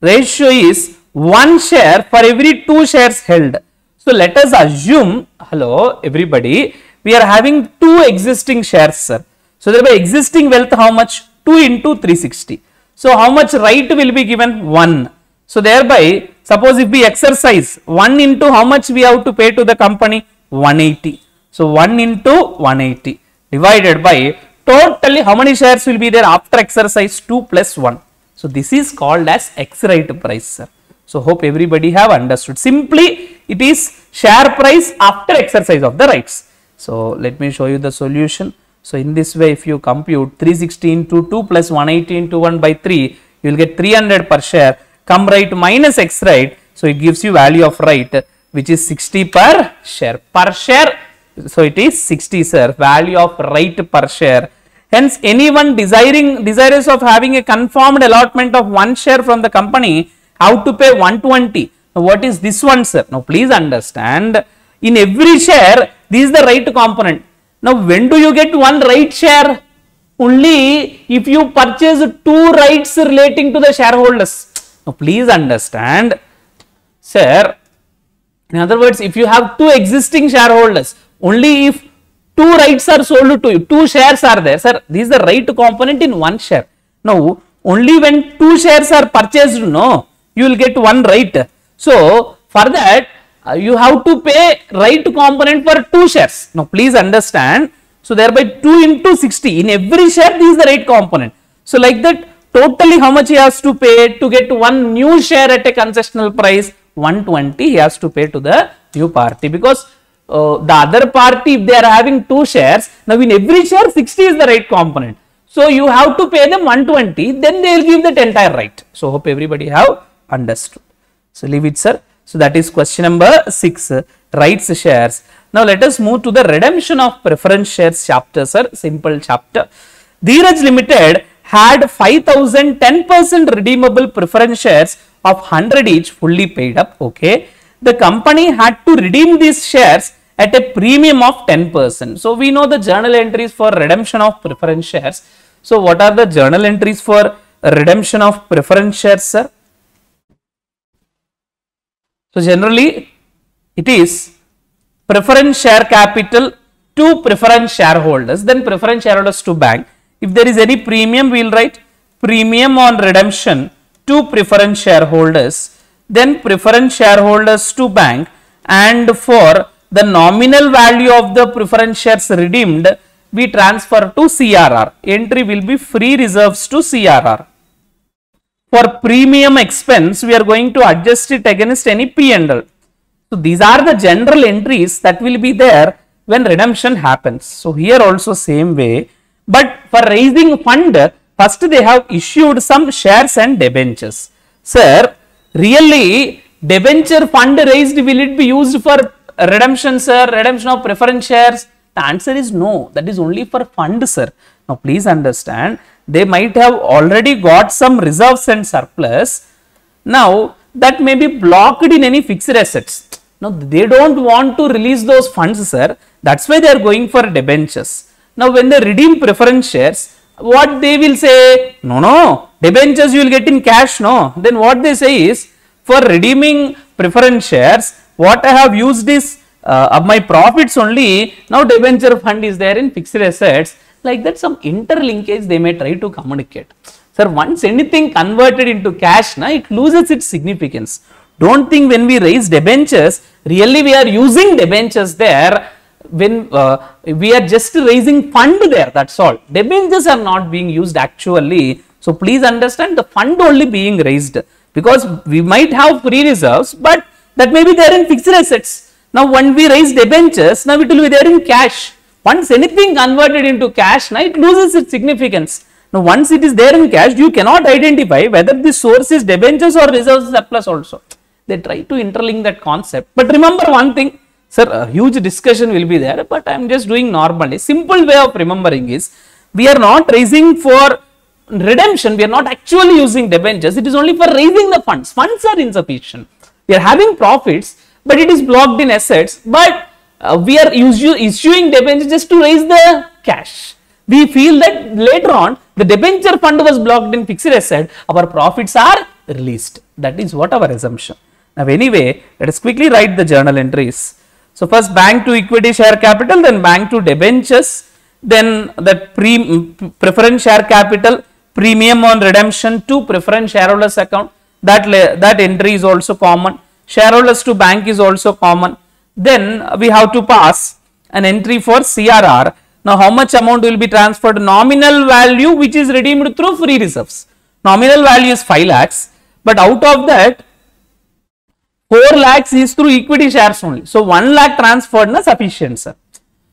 Ratio is 1 share for every 2 shares held. So let us assume, hello everybody, we are having 2 existing shares, sir. So thereby existing wealth how much? 2 into 360. So how much right will be given? 1. So thereby, suppose if we exercise 1 into how much we have to pay to the company? 180. So 1 into 180 divided by totally how many shares will be there after exercise? 2 plus 1. So this is called as ex right price, sir. So hope everybody have understood. Simply it is share price after exercise of the rights. So let me show you the solution. So in this way, if you compute 360 into 2 plus 180 into 1 by 3, you will get 300 per share. Cum right minus ex right. So it gives you value of right, which is 60 per share. Per share, so it is 60, sir. Value of right per share. Hence, anyone desirous of having a confirmed allotment of 1 share from the company, how to pay 120. Now, what is this one, sir? Now, please understand, in every share, this is the right component. Now, when do you get 1 right share? Only if you purchase 2 rights relating to the shareholders. Now, please understand, sir, in other words, if you have 2 existing shareholders, only if 2 rights are sold to you, 2 shares are there, sir, this is the right component in 1 share. Now, only when 2 shares are purchased, no, you will get 1 right. So, for that, you have to pay right component for 2 shares. Now, please understand. So, thereby 2 into 60, in every share, this is the right component. So, like that, totally how much he has to pay to get 1 new share at a concessional price? 120 he has to pay to the new party, because the other party, if they are having 2 shares, now in every share 60 is the right component. So you have to pay them 120, then they will give that entire right. So hope everybody have understood. So leave it, sir. So that is question number 6, rights shares. Now let us move to the redemption of preference shares chapter, sir. Simple chapter. Dheeraj Limited had 5,000 10% redeemable preference shares of 100 each fully paid up. Okay. The company had to redeem these shares at a premium of 10%. So we know the journal entries for redemption of preference shares. So what are the journal entries for redemption of preference shares, sir? So generally it is preference share capital to preference shareholders, then preference shareholders to bank. If there is any premium, we will write premium on redemption to preference shareholders, then preference shareholders to bank, and for the nominal value of the preference shares redeemed, we transfer to CRR. Entry will be free reserves to CRR. For premium expense, we are going to adjust it against any P&L. So these are the general entries that will be there when redemption happens. So here also same way, but for raising fund, first they have issued some shares and debentures. Sir, really debenture fund raised, will it be used for redemption, sir? Redemption of preference shares? The answer is no. That is only for fund, sir. Now please understand, they might have already got some reserves and surplus. Now that may be blocked in any fixed assets. Now they don't want to release those funds, sir. That's why they are going for debentures. Now when they redeem preference shares, what they will say? No, debentures you will get in cash, no. Then what they say is, for redeeming preference shares, what I have used is of my profits only. Now debenture fund is there in fixed assets. Like that, some interlinkage they may try to communicate. Sir, once anything converted into cash, it loses its significance. Don't think when we raise debentures, really we are using debentures there. When we are just raising fund there, that's all. Debentures are not being used actually. So please understand, the fund only being raised, because we might have free reserves, but that may be there in fixed assets. Now when we raise debentures, now it will be there in cash. Once anything converted into cash, it loses its significance. Now once it is there in cash, you cannot identify whether the source is debentures or reserves surplus also. They try to interlink that concept. But remember one thing, sir, a huge discussion will be there, but I am just doing normally. Simple way of remembering is, we are not raising for redemption, we are not actually using debentures, it is only for raising the funds. Funds are insufficient. We are having profits, but it is blocked in assets, but we are issuing debentures just to raise the cash. We feel that later on, the debenture fund was blocked in fixed asset, our profits are released. That is what our assumption. Now anyway, let us quickly write the journal entries. So first bank to equity share capital, then bank to debentures, then that preference share capital, premium on redemption to preference shareholders account, that entry is also common. Shareholders to bank is also common. Then we have to pass an entry for CRR. Now how much amount will be transferred? Nominal value which is redeemed through free reserves. Nominal value is 5 lakhs, but out of that 4 lakhs is through equity shares only. So 1 lakh transferred na sufficient, sir.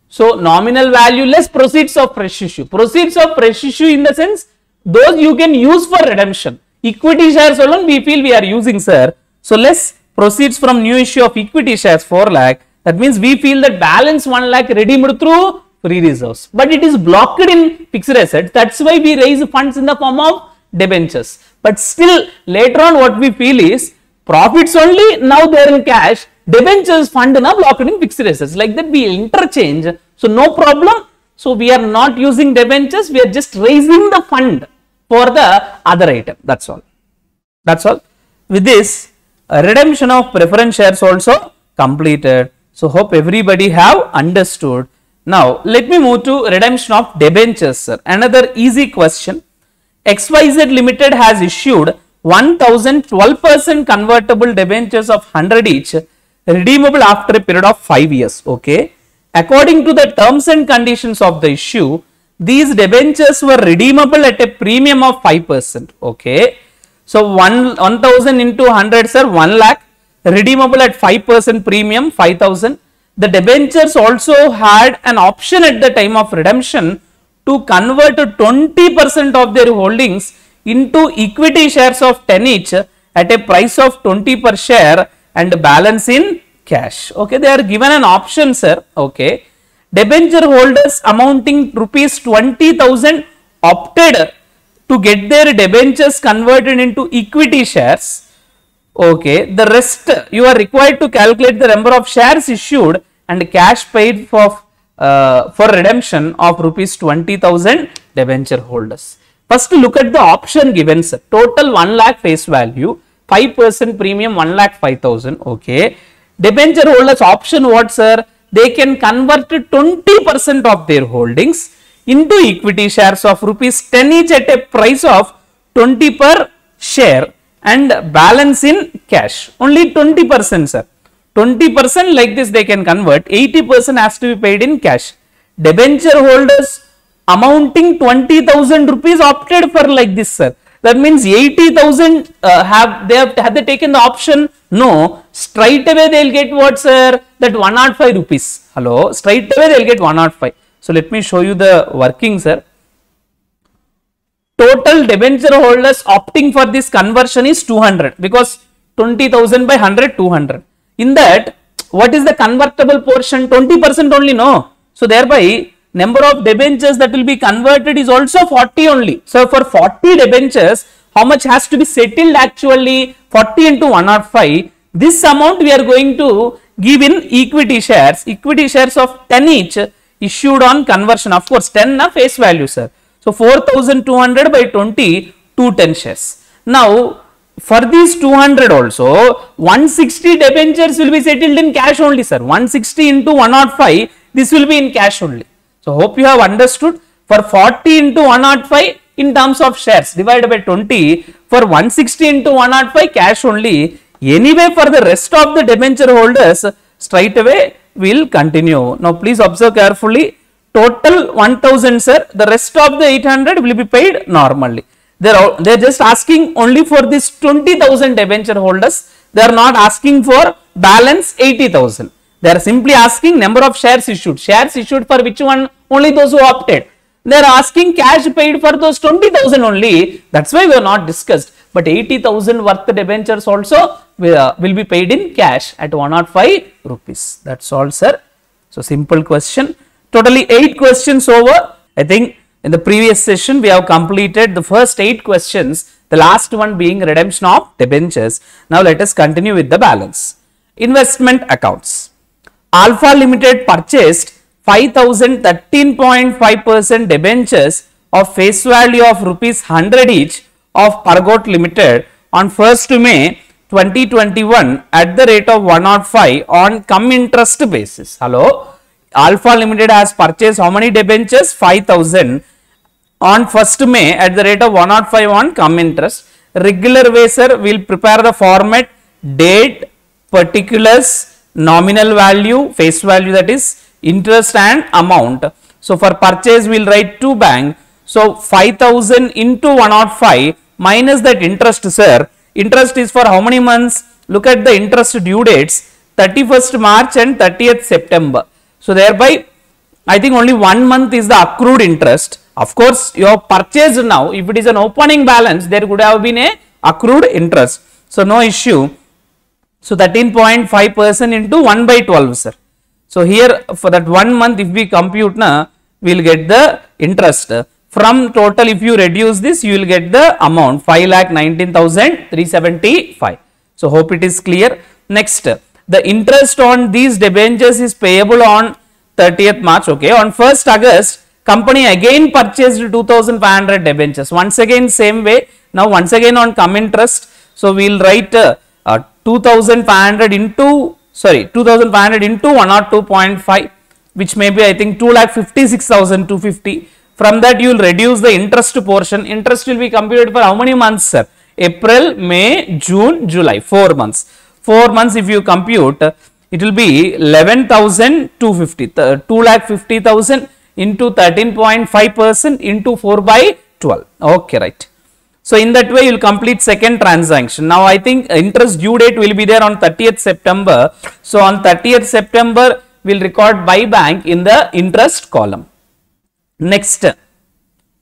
So nominal value less proceeds of fresh issue. Proceeds of fresh issue in the sense, those you can use for redemption. Equity shares alone we feel we are using, sir. So less proceeds from new issue of equity shares 4 lakh. That means we feel that balance 1 lakh redeemed through free reserves. But it is blocked in fixed assets. That's why we raise funds in the form of debentures. But still later on what we feel is, profits only, now they are in cash, debentures fund now blocked in fixed assets. Like that we interchange. So no problem. So we are not using debentures, we are just raising the fund for the other item. That's all. That's all. With this, redemption of preference shares also completed. So hope everybody have understood. Now let me move to redemption of debentures, sir. Another easy question. XYZ Limited has issued 1012% convertible debentures of 100 each, redeemable after a period of 5 years. Okay. According to the terms and conditions of the issue, these debentures were redeemable at a premium of 5%. Okay. So 1000 into 100, sir, 1 lakh, redeemable at 5% premium, 5000. The debentures also had an option at the time of redemption to convert 20% of their holdings into equity shares of 10 each at a price of 20 per share and balance in cash. Okay, they are given an option, sir. Okay, debenture holders amounting rupees 20,000 opted to get their debentures converted into equity shares. Okay, the rest you are required to calculate the number of shares issued and cash paid for redemption of rupees 20,000 debenture holders. First, look at the option given, sir. Total 1 lakh face value, 5% premium 1,05,000. Okay, debenture holders option what, sir? They can convert 20% of their holdings into equity shares of rupees 10 each at a price of 20 per share and balance in cash. Only 20%, sir. 20% like this they can convert, 80% has to be paid in cash. Debenture holders amounting 20,000 rupees opted for like this, sir. That means 80,000 have they taken the option? No. Straight away they will get what, sir? That 105 rupees. Hello. Straight away they will get 105. So let me show you the working, sir. Total debenture holders opting for this conversion is 200 because 20,000 by 100, 200. In that, what is the convertible portion? 20% only, no. So thereby, number of debentures that will be converted is also 40 only. So for 40 debentures, how much has to be settled actually? 40 into 105. This amount we are going to give in equity shares of 10 each issued on conversion. Of course, 10 na face value, sir. So 4,200 by 20, 210 shares. Now, for these 200 also, 160 debentures will be settled in cash only, sir. 160 into 105, this will be in cash only. So, hope you have understood. For 40 into 105 in terms of shares divided by 20, for 160 into 105 cash only. Anyway, for the rest of the debenture holders, straight away we will continue. Now, please observe carefully. Total 1,000, sir. The rest of the 800 will be paid normally. They are just asking only for this 20,000 debenture holders. They are not asking for balance 80,000. They are simply asking number of shares issued. Shares issued for which one? Only those who opted. They are asking cash paid for those 20,000 only. That's why we have not discussed. But 80,000 worth debentures also will be paid in cash at 105 rupees. That's all, sir. So simple question. Totally 8 questions over. I think in the previous session we have completed the first 8 questions, the last one being redemption of debentures. Now let us continue with the balance. Investment accounts. Alpha Limited purchased 5,013.5% debentures of face value of rupees 100 each of Pargot Limited on 1st May 2021 at the rate of 105 on cum interest basis. Hello. Alpha Limited has purchased how many debentures? 5,000 on 1st May at the rate of 105 on cum interest. Regular way, sir, we will prepare the format, date, particulars, nominal value, face value, that is interest and amount. So for purchase we will write to bank. So 5,000 into 105 minus that interest, sir. Interest is for how many months? Look at the interest due dates, 31st March and 30th September. So thereby, I think only 1 month is the accrued interest. Of course, you have purchased now. If it is an opening balance, there could have been a accrued interest. So no issue. So 13.5% into 1 by 12, sir. So here for that 1 month, if we compute na, we will get the interest. From total, if you reduce this, you will get the amount 5,19,375. So hope it is clear. Next, the interest on these debentures is payable on 30th March. Okay, on 1st August, company again purchased 2,500 debentures. Once again, same way. Now, once again on cum interest. So we will write 2,500 into 102.5, which may be, I think, 2,56,250. From that, you will reduce the interest portion. Interest will be computed for how many months, sir? April, May, June, July. 4 months. 4 months if you compute, it will be 11,250. 2,50,000 into 13.5% into 4 by 12. Okay, right. So in that way, you will complete second transaction. Now I think interest due date will be there on 30th September. So on 30th September, we will record by bank in the interest column. Next,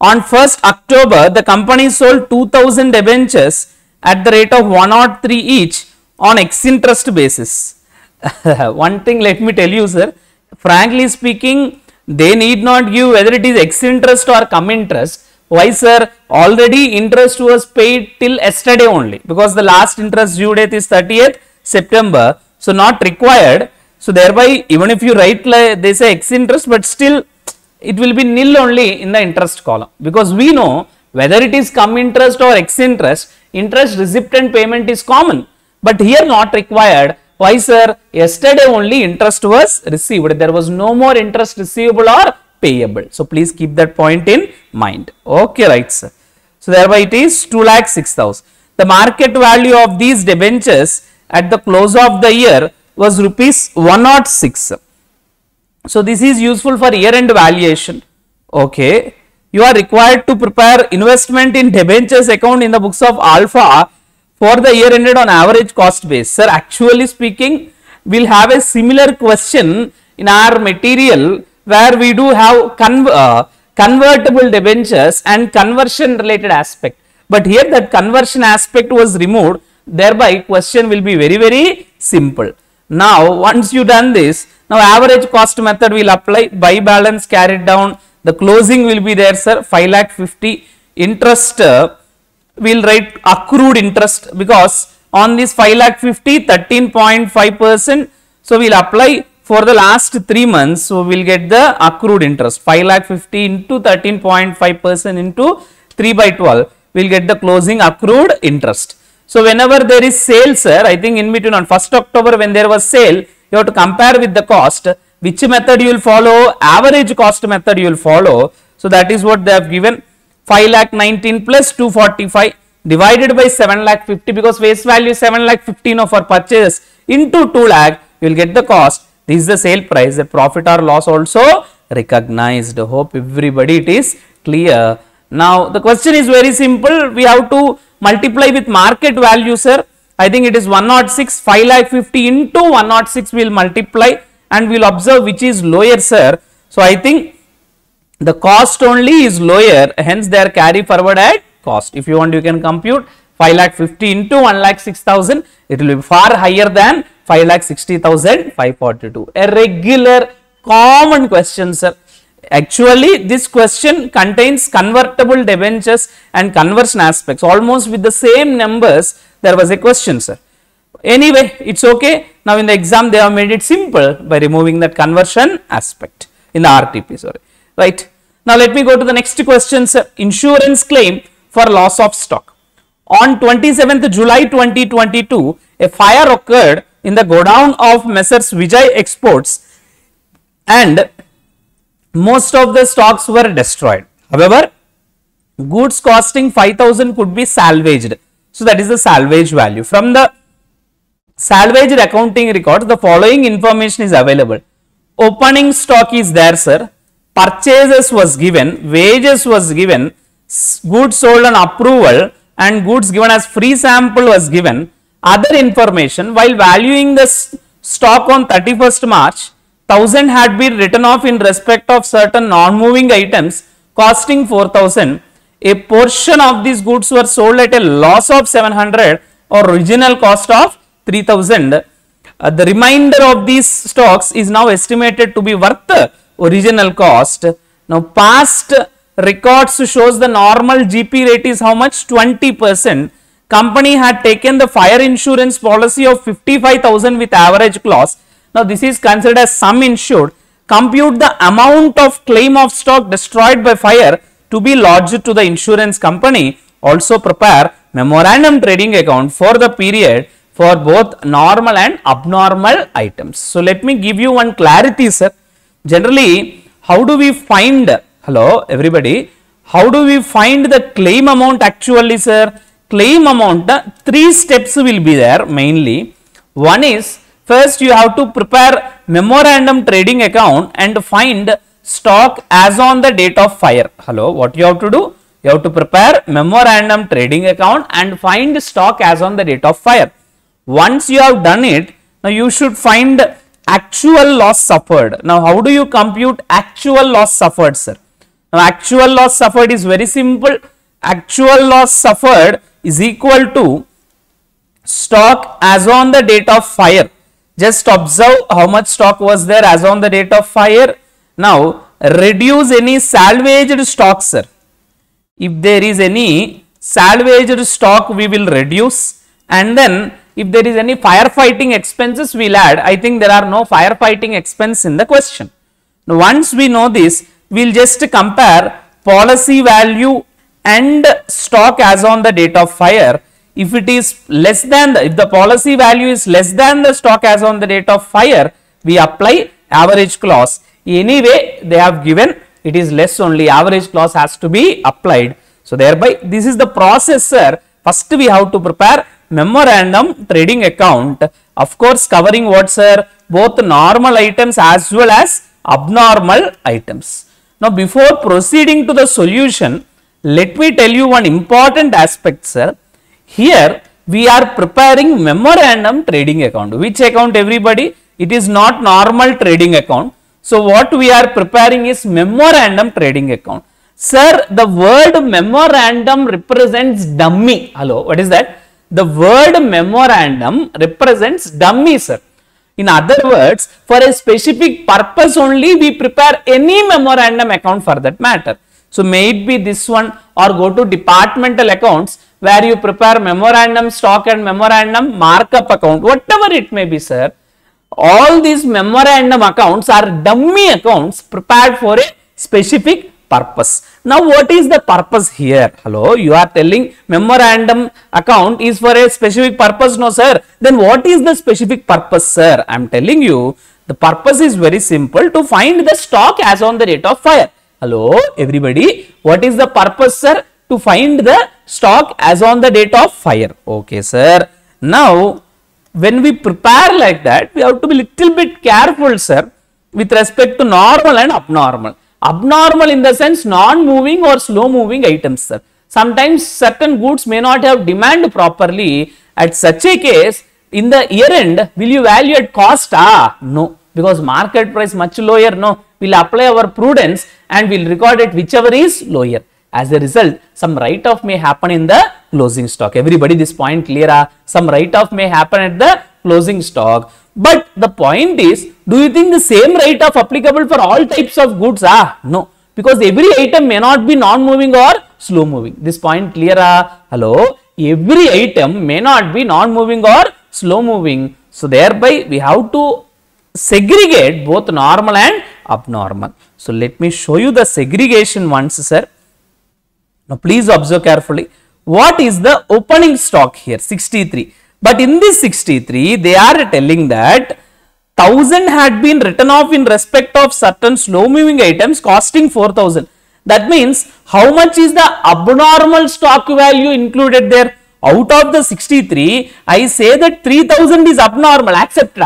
on 1st October, the company sold 2,000 debentures at the rate of 103 each on ex interest basis. One thing let me tell you, sir, frankly speaking, they need not give whether it is ex interest or cum interest. Why, sir? Already interest was paid till yesterday only, because the last interest due date is 30th September. So not required. So thereby, even if you write like they say ex interest, but still it will be nil only in the interest column, because we know whether it is cum interest or ex interest, interest receipt and payment is common, but here not required. Why, sir? Yesterday only interest was received. There was no more interest receivable or payable. So please keep that point in mind. Okay, right, sir. So thereby it is 2,06,000. The market value of these debentures at the close of the year was rupees 106. So this is useful for year end valuation. Okay. You are required to prepare investment in debentures account in the books of Alpha for the year ended on average cost base. Sir, actually speaking, we will have a similar question in our material where we do have convertible debentures and conversion related aspect. But here that conversion aspect was removed, thereby question will be very, very simple. Now, once you done this, now average cost method will apply, by balance carried down, the closing will be there, sir, 5,50,000. Interest, we will write accrued interest, because on this 5,50,000, 13.5%. So we will apply for the last 3 months. So we will get the accrued interest, 5,50,000 into 13.5% into 3 by 12. We will get the closing accrued interest. So whenever there is sale, sir, I think in between on 1st October when there was sale, you have to compare with the cost. Which method you will follow? Average cost method you will follow. So that is what they have given. 5,19,000 plus 245 divided by 7,50,000, because face value is 7,15,000 of our purchase, into 2 lakh, you will get the cost. This is the sale price. The profit or loss also recognized. Hope everybody it is clear. Now the question is very simple. We have to multiply with market value, sir. I think it is 106, 5,50,000 into 106 we will multiply, and we will observe which is lower, sir. So I think the cost only is lower, hence they are carry forward at cost. If you want, you can compute 5,50,000 into 1,06,000. It will be far higher than 5,60,542. A regular common question, sir. Actually, this question contains convertible debentures and conversion aspects. Almost with the same numbers, there was a question, sir. Anyway, it's okay. Now in the exam, they have made it simple by removing that conversion aspect in the RTP, sorry. Right. Now let me go to the next question, sir. Insurance claim for loss of stock. On 27th July 2022, a fire occurred in the godown of Messrs. Vijay Exports and most of the stocks were destroyed. However, goods costing 5,000 could be salvaged. So that is the salvage value. From the salvaged accounting records, the following information is available. Opening stock is there, sir. Purchases was given, wages was given, goods sold on approval and goods given as free sample was given. Other information, while valuing the stock on 31st March, 1,000 had been written off in respect of certain non-moving items costing 4,000. A portion of these goods were sold at a loss of 700 or original cost of 3,000. The remainder of these stocks is now estimated to be worth original cost. Now past records shows the normal GP rate is how much? 20%. Company had taken the fire insurance policy of 55,000 with average clause. Now this is considered as sum insured. Compute the amount of claim of stock destroyed by fire to be lodged to the insurance company. Also prepare memorandum trading account for the period for both normal and abnormal items. So let me give you one clarity, sir. Generally, how do we find, hello everybody, how do we find the claim amount actually, sir? Claim amount, 3 steps will be there mainly. One is, first you have to prepare memorandum trading account and find stock as on the date of fire. Hello, what you have to do? You have to prepare memorandum trading account and find stock as on the date of fire. Once you have done it, now you should find actual loss suffered. Now how do you compute actual loss suffered, sir? Now actual loss suffered is very simple. Actual loss suffered is equal to stock as on the date of fire. Just observe how much stock was there as on the date of fire. Now, reduce any salvaged stock, sir. If there is any salvaged stock, we will reduce, and then if there is any firefighting expenses, we will add. I think there are no firefighting expense in the question. Now, once we know this, we will just compare policy value and stock as on the date of fire. If it is less than if the policy value is less than the stock as on the date of fire, we apply average clause. Anyway, they have given it is less only, average clause has to be applied. So, thereby this is the process, sir. First we have to prepare memorandum trading account, of course covering what, sir? Both normal items as well as abnormal items. Now, before proceeding to the solution, let me tell you one important aspect, sir. Here we are preparing memorandum trading account. Which account, everybody? It is not normal trading account. So, what we are preparing is memorandum trading account. Sir, the word memorandum represents dummy. Hello, what is that? The word memorandum represents dummy, sir. In other words, for a specific purpose only we prepare any memorandum account for that matter. So, may it be this one or go to departmental accounts where you prepare memorandum stock and memorandum markup account, whatever it may be, sir. All these memorandum accounts are dummy accounts prepared for a specific purpose. Now, what is the purpose here? Hello, you are telling memorandum account is for a specific purpose. No, sir. Then what is the specific purpose, sir? I am telling you, the purpose is very simple, to find the stock as on the date of fire. Hello, everybody. What is the purpose, sir? To find the stock as on the date of fire. Okay, sir. Now, when we prepare like that, we have to be little bit careful, sir, with respect to normal and abnormal. Abnormal in the sense non-moving or slow-moving items, sir. Sometimes certain goods may not have demand properly. At such a case, in the year end, will you value at cost? No, because market price much lower. No, we'll apply our prudence and we'll record it whichever is lower. As a result, some write-off may happen in the closing stock. Everybody, this point clear? Some write-off may happen at the closing stock. But the point is, do you think the same write-off applicable for all types of goods? No, because every item may not be non-moving or slow-moving. This point clear? Hello, every item may not be non-moving or slow-moving. So, thereby we have to segregate both normal and abnormal. So, let me show you the segregation once, sir. Now, please observe carefully. What is the opening stock here? 63. But in this 63, they are telling that 1000 had been written off in respect of certain slow moving items costing 4000. That means, how much is the abnormal stock value included there? Out of the 63, I say that 3000 is abnormal. Accept,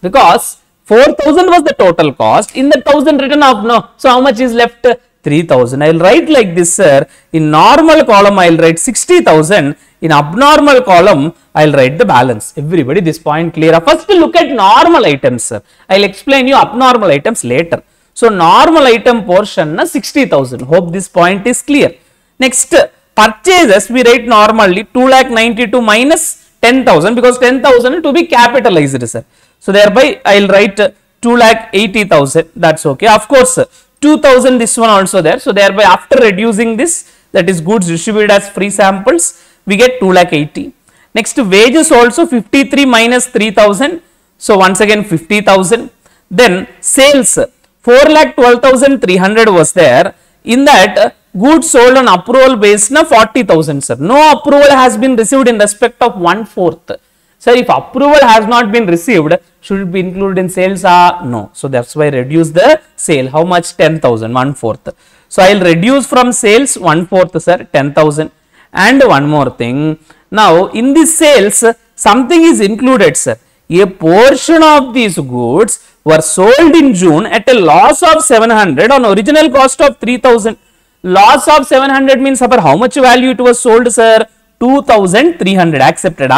because 4000 was the total cost. In the 1000 written off, no. So, how much is left? 3000. I will write like this, sir. In normal column, I will write 60,000. In abnormal column, I will write the balance. Everybody, this point clear? First, look at normal items, sir. I will explain you abnormal items later. So, normal item portion, 60,000. Hope this point is clear. Next, purchases, we write normally 2,92,000 minus 10,000, because 10,000 to be capitalized, sir. So, thereby, I will write 2,80,000. That's okay. Of course, 2,000 this one also there. So, thereby after reducing this, that is goods distributed as free samples, we get 2,80,000. Next, wages also 53 minus 3,000. So, once again 50,000. Then sales 4,12,300 was there. In that, goods sold on approval base na 40,000, sir. No approval has been received in respect of 1/4. Sir, if approval has not been received, should it be included in sales? No. So, that's why reduce the sale. How much? 10,000, 1/4. So, I will reduce from sales 1/4, sir, 10,000. And one more thing. Now, in this sales, something is included, sir. A portion of these goods were sold in June at a loss of 700 on original cost of 3,000. Loss of 700 means for how much value it was sold, sir? 2,300. Accepted,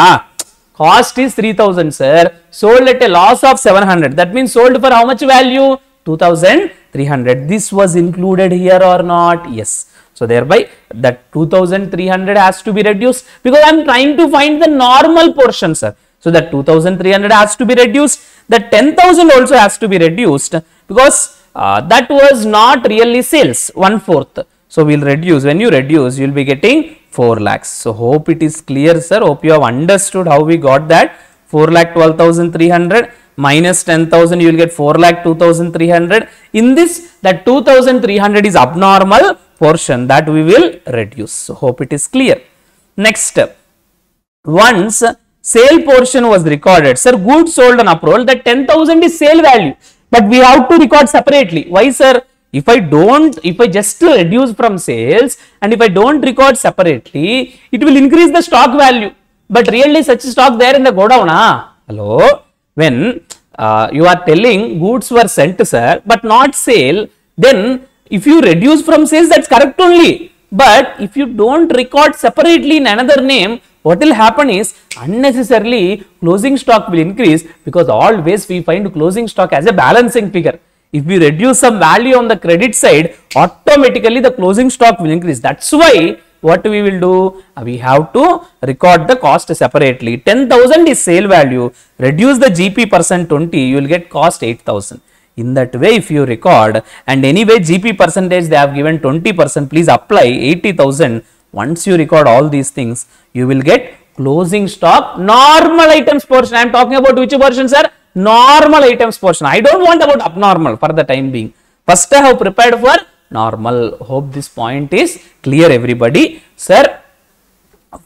Cost is 3,000, sir. Sold at a loss of 700. That means sold for how much value? 2,300. This was included here or not? Yes. So, thereby that 2,300 has to be reduced, because I am trying to find the normal portion, sir. So that 2300 has to be reduced. That 10,000 also has to be reduced because that was not really sales, 1/4. So we'll reduce. When you reduce, you'll be getting 4 lakhs. So hope it is clear, sir. Hope you have understood how we got that. 4,12,300 minus 10,000, you will get 4,02,300. In this, that 2,300 is abnormal portion that we will reduce. So hope it is clear. Next step. Once sale portion was recorded, sir, goods sold on approval, that 10,000 is sale value, but we have to record separately. Why, sir? If I just reduce from sales and if I don't record separately, it will increase the stock value. But really such stock there in the godown. Hello? When you are telling goods were sent, sir, but not sale, then if you reduce from sales, that's correct only. But if you don't record separately in another name, what will happen is unnecessarily closing stock will increase, because always we find closing stock as a balancing figure. If we reduce some value on the credit side, automatically the closing stock will increase. That's why what we will do, we have to record the cost separately. 10,000 is sale value, reduce the GP percent 20, you will get cost 8,000. In that way, if you record, and anyway GP percentage they have given 20%, please apply 80,000. Once you record all these things, you will get closing stock normal items portion. I am talking about which portion, sir? Normal items portion. I don't want about abnormal for the time being. First I have prepared for normal. Hope this point is clear, everybody. Sir,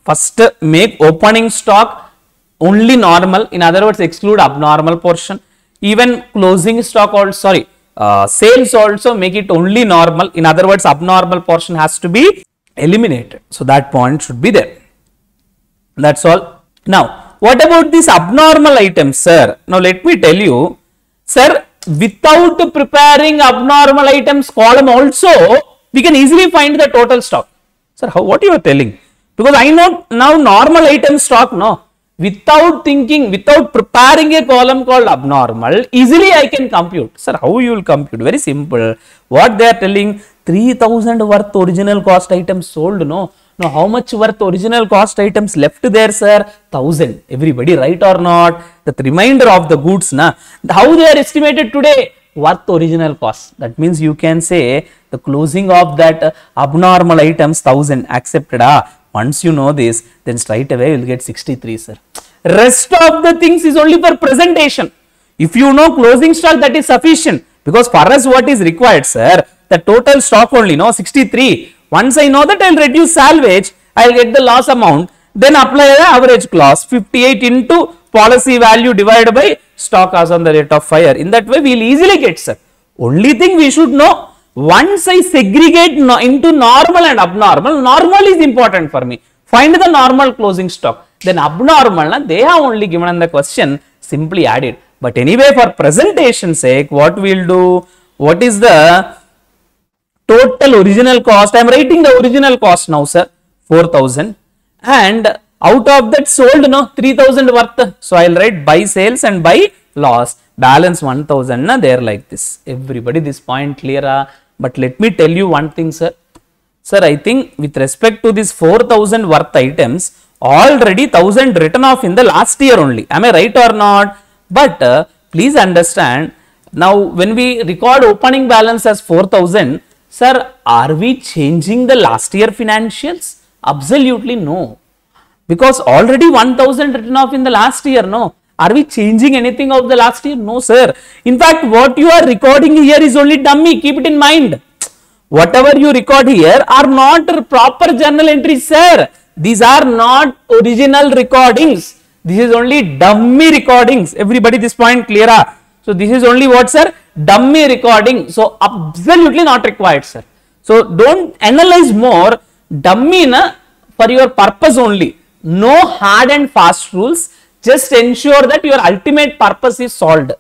first make opening stock only normal. In other words, exclude abnormal portion. Even closing stock also, sales also make it only normal. In other words, abnormal portion has to be eliminated. So that point should be there. That's all. Now, what about these abnormal items, sir? Now let me tell you, sir, without preparing abnormal items column also, we can easily find the total stock. Sir, what you are telling? Because I know now normal item stock, no. Without thinking, without preparing a column called abnormal, easily I can compute. Sir, how you will compute? Very simple. What they are telling, 3,000 worth original cost items sold, no. Now, how much worth original cost items left there, sir? 1,000. Everybody, right or not? The remainder of the goods, na. How they are estimated today? Worth original cost. That means you can say the closing of that abnormal items 1,000 accepted. Once you know this, then straight away you will get 63, sir. Rest of the things is only for presentation. If you know closing stock, that is sufficient. Because for us, what is required, sir? The total stock only, no, 63. Once I know that, I will reduce salvage, I will get the loss amount, then apply the average clause, 58 into policy value divided by stock as on the rate of fire. In that way, we will easily get, sir. Only thing we should know, once I segregate into normal and abnormal, normal is important for me. Find the normal closing stock. Then abnormal, they have only given in the question, simply add it. But anyway, for presentation sake, what we will do, what is the total original cost? I am writing the original cost now, sir, 4,000, and out of that sold, no, 3,000 worth. So I will write by sales and by loss, balance 1,000, na, there like this. Everybody, this point clear? But let me tell you one thing, sir. Sir, I think with respect to this 4,000 worth items, already 1,000 written off in the last year only. Am I right or not? But please understand, now when we record opening balance as 4,000, sir, are we changing the last year financials? Absolutely no. Because already 1,000 written off in the last year, no. Are we changing anything of the last year? No, sir. In fact, what you are recording here is only dummy. Keep it in mind. Whatever you record here are not proper journal entries, sir. These are not original recordings. This is only dummy recordings. Everybody, this point clear? So this is only what, sir? Dummy recording. So absolutely not required, sir. So don't analyze more. Dummy na, for your purpose only. No hard and fast rules. Just ensure that your ultimate purpose is solved.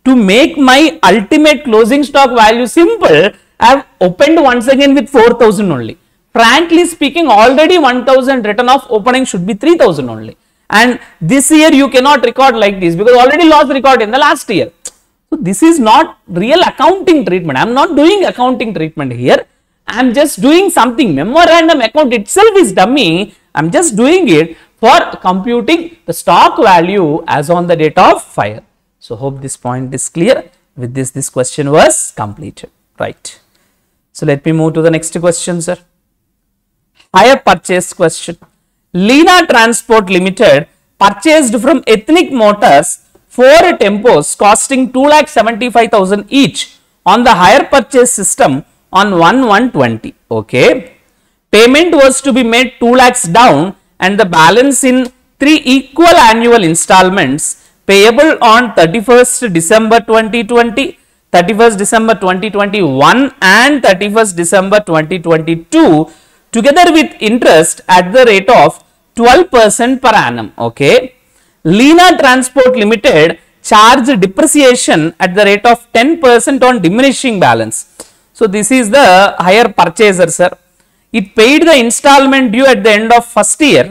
To make my ultimate closing stock value simple, I have opened once again with 4,000 only. Frankly speaking, already 1,000 written off, opening should be 3,000 only. And this year you cannot record like this because already loss record in the last year. So this is not real accounting treatment. I am not doing accounting treatment here. I am just doing something. Memorandum account itself is dummy. I am just doing it for computing the stock value as on the date of fire. So hope this point is clear. With this question was completed, right? So let me move to the next question, sir. Hire purchase question. Lena Transport Limited purchased from Ethnic Motors 4 tempos costing 2,75,000 each on the hire purchase system on 1/1/20. Okay. Payment was to be made 2 lakhs down and the balance in 3 equal annual installments payable on 31st December 2020, 31st December 2021 and 31st December 2022 together with interest at the rate of 12% per annum. Okay. Lena Transport Limited charged depreciation at the rate of 10% on diminishing balance. So this is the hire purchaser, sir. It paid the installment due at the end of first year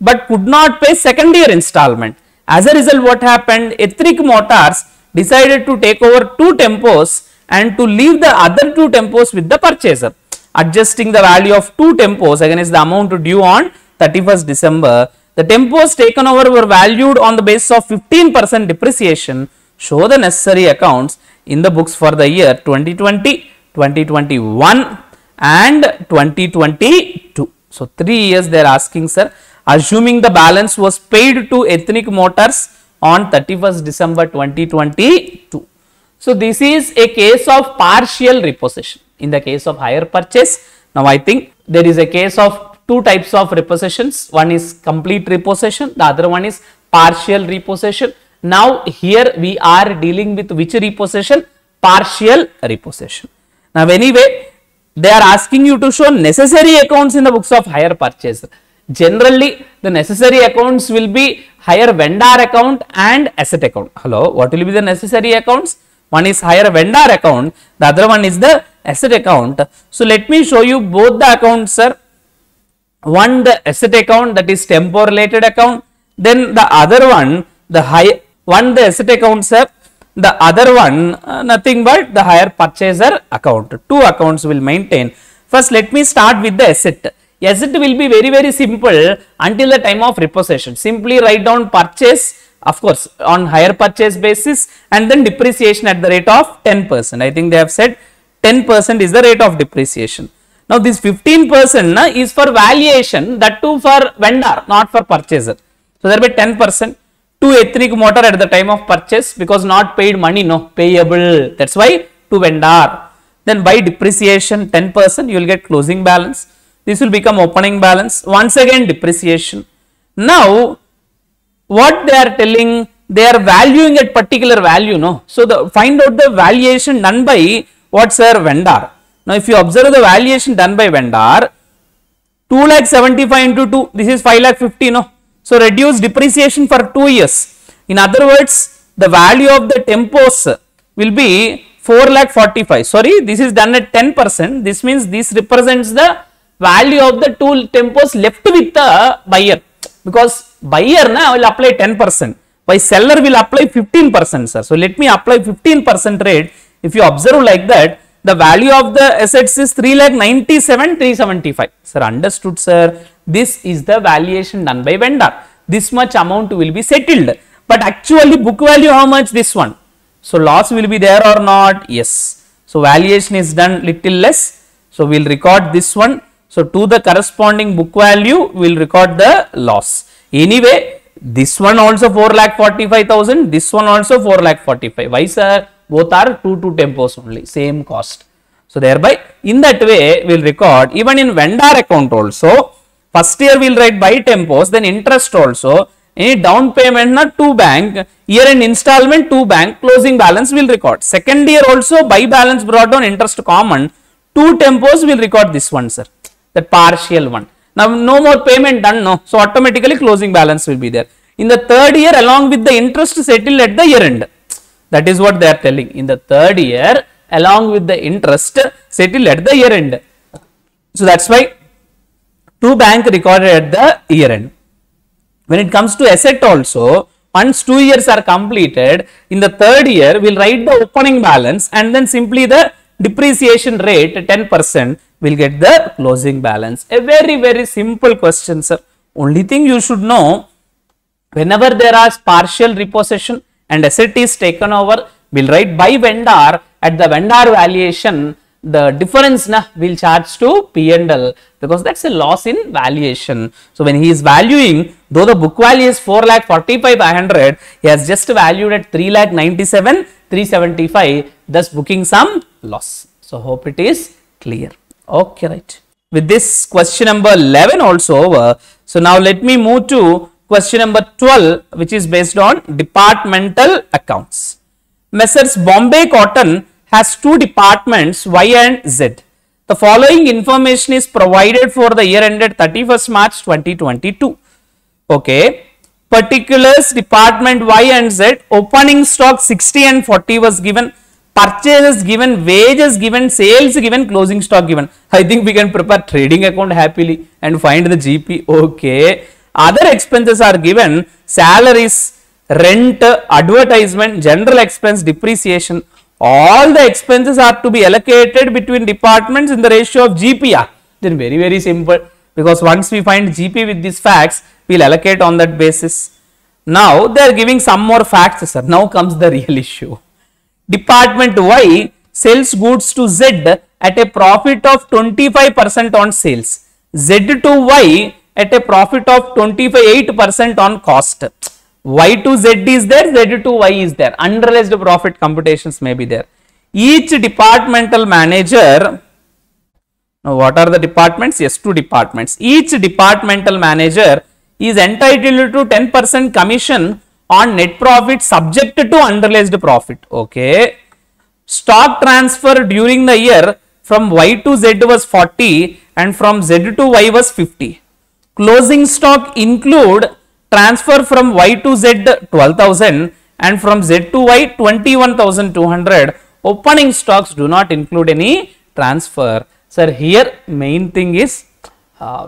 but could not pay second year installment. As a result, what happened? Ethnic Motors decided to take over 2 tempos and to leave the other 2 tempos with the purchaser, adjusting the value of 2 tempos against the amount due on 31st December. The tempos taken over were valued on the basis of 15% depreciation. Show the necessary accounts in the books for the year 2020, 2021 and 2022. So 3 years they are asking, sir. Assuming the balance was paid to Ethnic Motors on 31st December 2022. So this is a case of partial repossession. In the case of hire purchase, now I think there is a case of 2 types of repossessions. One is complete repossession, the other one is partial repossession. Now here we are dealing with which repossession? Partial repossession. Now anyway, they are asking you to show necessary accounts in the books of hire purchase. Generally, the necessary accounts will be hire vendor account and asset account. Hello, what will be the necessary accounts? One is hire vendor account, the other one is the asset account. So let me show you both the accounts, sir. One the asset account, that is tempo related account, then the other one the the asset account, sir, the other one nothing but the hire purchaser account. 2 accounts will maintain. First let me start with the asset. Asset will be very simple until the time of repossession. Simply write down purchase, of course on hire purchase basis, and then depreciation at the rate of 10%. I think they have said 10% is the rate of depreciation. Now this 15% is for valuation, that too for vendor, not for purchaser. So there will be 10% to Ethnic Motor at the time of purchase, because not paid money, no, payable, that's why to vendor. Then by depreciation 10% you will get closing balance. This will become opening balance. Once again depreciation. Now what they are telling, they are valuing at particular value, no. So find out the valuation done by what, sir? Vendor. Now if you observe the valuation done by vendor, 2,75,000 into 2, this is 5,50,000, no. So reduce depreciation for 2 years. In other words, the value of the tempos will be 4,45,000. Sorry, this is done at 10%. This means this represents the value of the 2 tempos left with the buyer, because buyer will apply 10%, by seller will apply 15%, sir. So let me apply 15% rate. If you observe like that, the value of the assets is 3,97,375. Sir, understood, sir. This is the valuation done by vendor. This much amount will be settled, but actually book value how much? This one. So loss will be there or not? Yes. So valuation is done little less. So we will record this one. So to the corresponding book value, we will record the loss. Anyway, this one also 4,45,000, this one also 4,45,000. Why, sir? Both are 2 tempos only, same cost. So thereby, in that way, we will record even in vendor account also. First year we will write by tempos, then interest also. Any down payment na 2 bank, year end installment 2 bank, closing balance will record. Second year also by balance brought down, interest common, 2 tempos will record this one, sir. The partial one. Now no more payment done, no. So automatically closing balance will be there. In the third year, along with the interest settled at the year end. That is what they are telling. In the third year, along with the interest settled at the year end. So that's why 2 bank recorded at the year end. When it comes to asset also, once 2 years are completed, in the third year, we will write the opening balance and then simply the depreciation rate 10% will get the closing balance. A very simple question, sir. Only thing you should know, whenever there is partial repossession and asset is taken over, we'll write by vendor. At the vendor valuation, the difference will charge to P&L, because that's a loss in valuation. So when he is valuing, though the book value is 4,45,500, he has just valued at 3,97,375, thus booking some loss. So hope it is clear. Okay, right. With this, question number 11 also over. So now let me move to question number 12, which is based on departmental accounts. Messrs. Bombay Cotton has two departments, Y and Z. The following information is provided for the year ended 31st March 2022. Okay. Particulars department Y and Z, opening stock 60 and 40 was given, purchases given, wages given, sales given, closing stock given. I think we can prepare trading account happily and find the GP. Okay. Other expenses are given, salaries, rent, advertisement, general expense, depreciation. All the expenses are to be allocated between departments in the ratio of GP. Then very simple, because once we find GP with these facts, we will allocate on that basis. Now they are giving some more facts, sir. Now comes the real issue. Department Y sells goods to Z at a profit of 25% on sales. Z to Y at a profit of 28% on cost. Y to Z is there, Z to Y is there. Unrealized profit computations may be there. Each departmental manager, now what are the departments? Yes, two departments. Each departmental manager is entitled to 10% commission on net profit subject to unrealized profit. Okay. Stock transfer during the year from Y to Z was 40 and from Z to Y was 50. Closing stock include transfer from Y to Z 12,000 and from Z to Y 21,200. Opening stocks do not include any transfer. Sir, here main thing is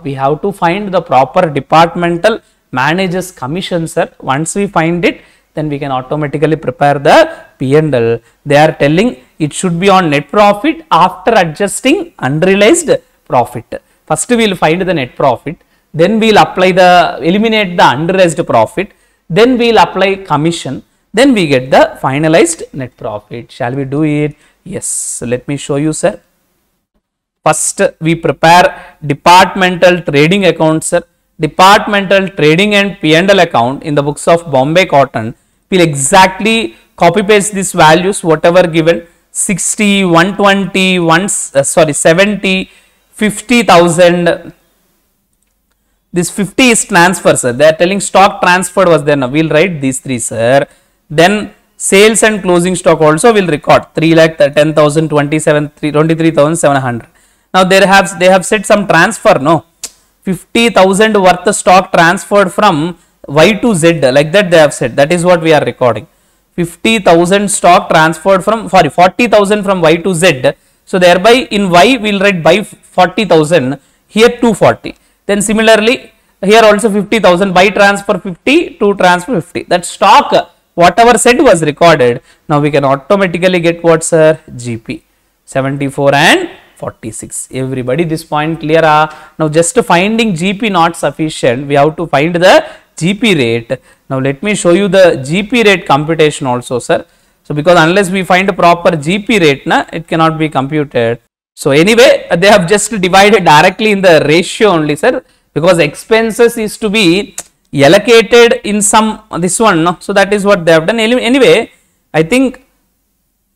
we have to find the proper departmental manager's commission, sir. Once we find it, then we can automatically prepare the P&L. They are telling it should be on net profit after adjusting unrealized profit. First we will find the net profit. Then we will eliminate the unrealized profit, then we will apply commission, then we get the finalized net profit. Shall we do it? Yes. So let me show you, sir. First we prepare departmental trading account, sir. Departmental trading and P&L account in the books of Bombay Cotton. We will exactly copy paste these values, whatever given, 60, 120, 70, 50,000. This 50 is transfer, sir. They are telling stock transferred was there. Now we will write these three, sir. Then sales and closing stock also will record 3,10,000, 23,700. Now they have said some transfer, no, 50,000 worth stock transferred from Y to Z, like that they have said. That is what we are recording. 50,000 stock transferred from 40,000 from Y to Z. So thereby in Y we will write by 40,000, here 240. Then similarly here also 50,000, by transfer 50 to transfer 50. That stock whatever said was recorded. Now we can automatically get what, sir? GP 74 and 46. Everybody this point clear? Now just finding GP not sufficient. We have to find the GP rate. Now let me show you the GP rate computation also, sir. So because unless we find a proper GP rate, it cannot be computed. So anyway, they have just divided directly in the ratio only, sir, because expenses is to be allocated in some this one, no? So that is what they have done. Anyway, I think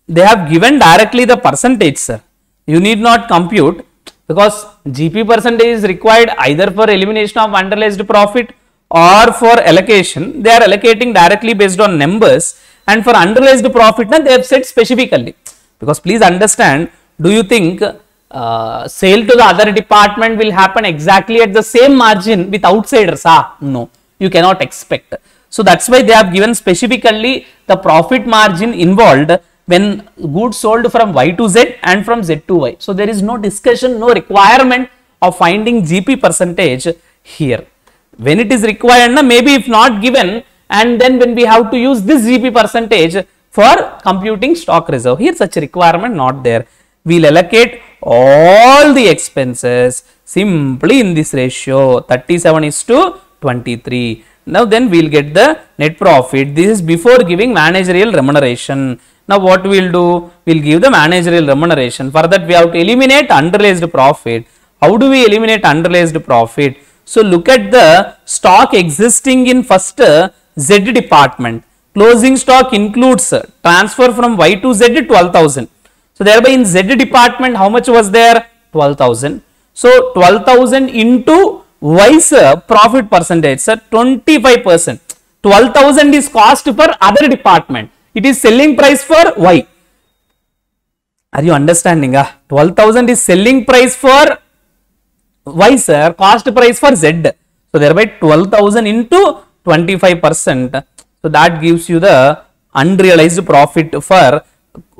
they have given directly the percentage, sir. You need not compute, because GP percentage is required either for elimination of unrealized profit or for allocation. They are allocating directly based on numbers, and for unrealized profit they have said specifically. Because please understand, do you think sale to the other department will happen exactly at the same margin with outsiders? No, you cannot expect. So that's why they have given specifically the profit margin involved when goods sold from Y to Z and from Z to Y. So there is no discussion, no requirement of finding GP percentage here. When it is required, maybe if not given, and then when we have to use this GP percentage for computing stock reserve. Here such a requirement not there. We will allocate all the expenses simply in this ratio 37:23. Now then we will get the net profit. This is before giving managerial remuneration. Now what we will do? We will give the managerial remuneration. For that we have to eliminate unrealized profit. How do we eliminate unrealized profit? So look at the stock existing in first Z department. Closing stock includes transfer from Y to Z 12,000. So thereby in Z department how much was there? 12,000. So 12,000 into Y's profit percentage, sir, 25%. 12,000 is cost for other department. It is selling price for Y. Are you understanding? 12,000 is selling price for Y, sir, cost price for Z. So thereby 12,000 into 25%. So that gives you the unrealized profit for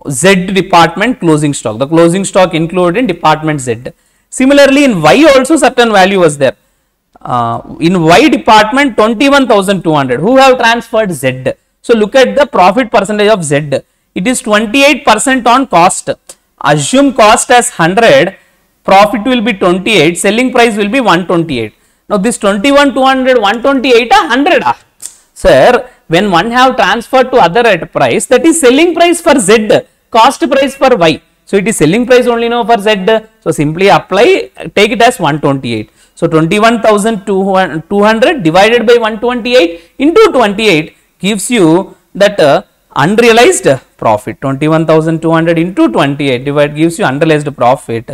Z department closing stock. The closing stock included in department Z. Similarly, in Y also certain value was there. In Y department 21,200. Who have transferred Z? So look at the profit percentage of Z. It is 28% on cost. Assume cost as 100. Profit will be 28. Selling price will be 128. Now this 21,200, 128, 100. Sir, when one have transferred to other at price, that is selling price for Z. Cost price for Y. So it is selling price only now for Z. So simply apply, take it as 128. So 21,200 divided by 128 into 28 gives you that unrealized profit. 21,200 into 28 gives you unrealized profit.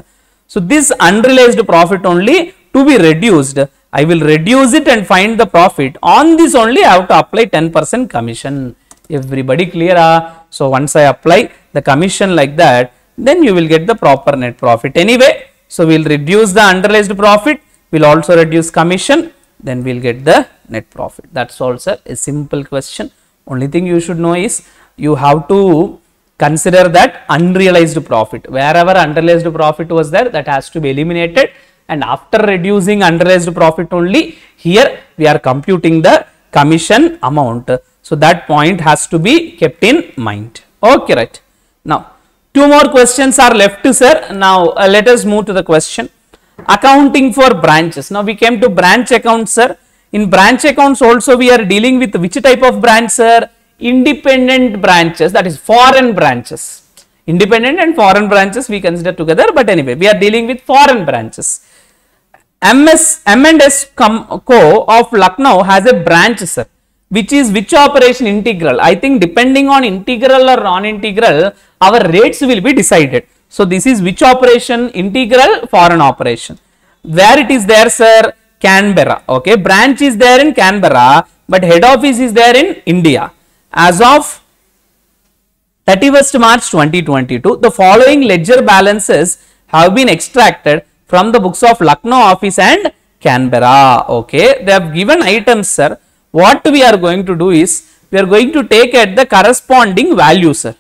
So this unrealized profit only to be reduced. I will reduce it and find the profit. On this only I have to apply 10% commission. Everybody clear? So once I apply the commission like that, then you will get the proper net profit. Anyway, so we will reduce the unrealized profit. We will also reduce commission. Then we will get the net profit. That's all, sir. A simple question. Only thing you should know is you have to consider that unrealized profit. Wherever unrealized profit was there, that has to be eliminated. And after reducing unrealized profit only, here we are computing the commission amount. So that point has to be kept in mind. Okay, right. Now, two more questions are left, sir. Now, let us move to the question. Accounting for branches. Now, we came to branch accounts, sir. In branch accounts also we are dealing with which type of branch, sir? Independent branches, that is foreign branches. Independent and foreign branches we consider together, but anyway, we are dealing with foreign branches. M&S Co of Lucknow has a branch, sir, which is which operation? Integral. I think depending on integral or non-integral, our rates will be decided. So this is which operation? Integral, foreign operation. Where it is there, sir? Canberra. Okay, branch is there in Canberra, but head office is there in India. As of 31st March 2022, the following ledger balances have been extracted from the books of Lucknow office and Canberra. Okay, they have given items, sir. What we are going to do is, we are going to take at the corresponding value, sir.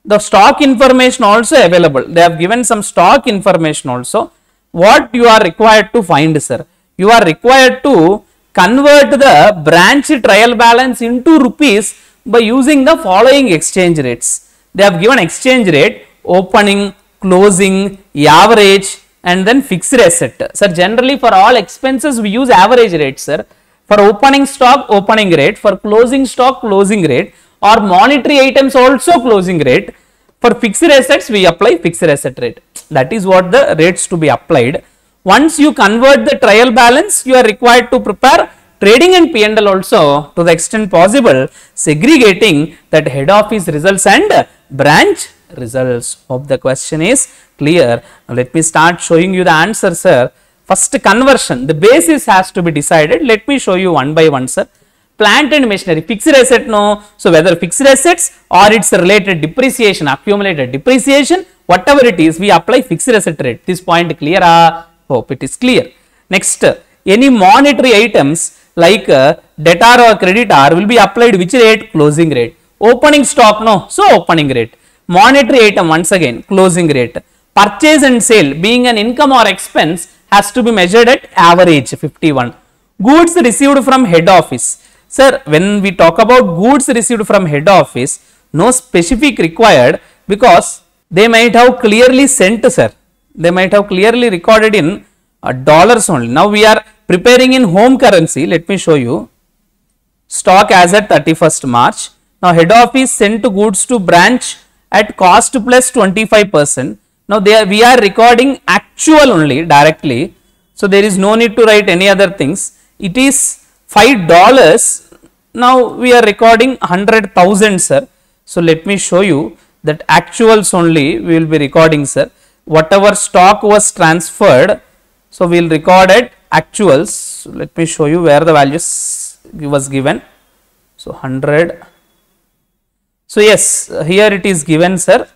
The stock information also available. They have given some stock information also. What you are required to find, sir? You are required to convert the branch trial balance into rupees by using the following exchange rates. They have given exchange rate, opening, closing, average, and then fixed asset. Sir, generally for all expenses we use average rate, sir. For opening stock, opening rate. For closing stock, closing rate. Or monetary items also closing rate. For fixed assets we apply fixed asset rate. That is what the rates to be applied. Once you convert the trial balance, you are required to prepare trading and P&L also to the extent possible, segregating that head office results and branch results. Hope the question is clear. Now let me start showing you the answer, sir. First, conversion, the basis has to be decided. Let me show you one by one, sir. Plant and machinery, fixed asset, no. So whether fixed assets or its related depreciation, accumulated depreciation, whatever it is, we apply fixed asset rate. This point clear? Hope it is clear. Next, any monetary items like debtor or creditor will be applied which rate? Closing rate. Opening stock, no. So opening rate. Monetary item, once again, closing rate. Purchase and sale, being an income or expense, has to be measured at average 51. Goods received from head office. Sir, when we talk about goods received from head office, no specific required because they might have clearly sent, sir. They might have clearly recorded in dollars only. Now we are preparing in home currency. Let me show you. Stock as at 31st March. Now head office sent to goods to branch at cost plus 25%. Now we are recording actual only directly. So there is no need to write any other things. It is $5. Now we are recording 100,000, sir. So let me show you that actuals only we will be recording, sir. Whatever stock was transferred, so we will record it actuals. So let me show you where the values was given. So 100. So yes, here it is given, sir.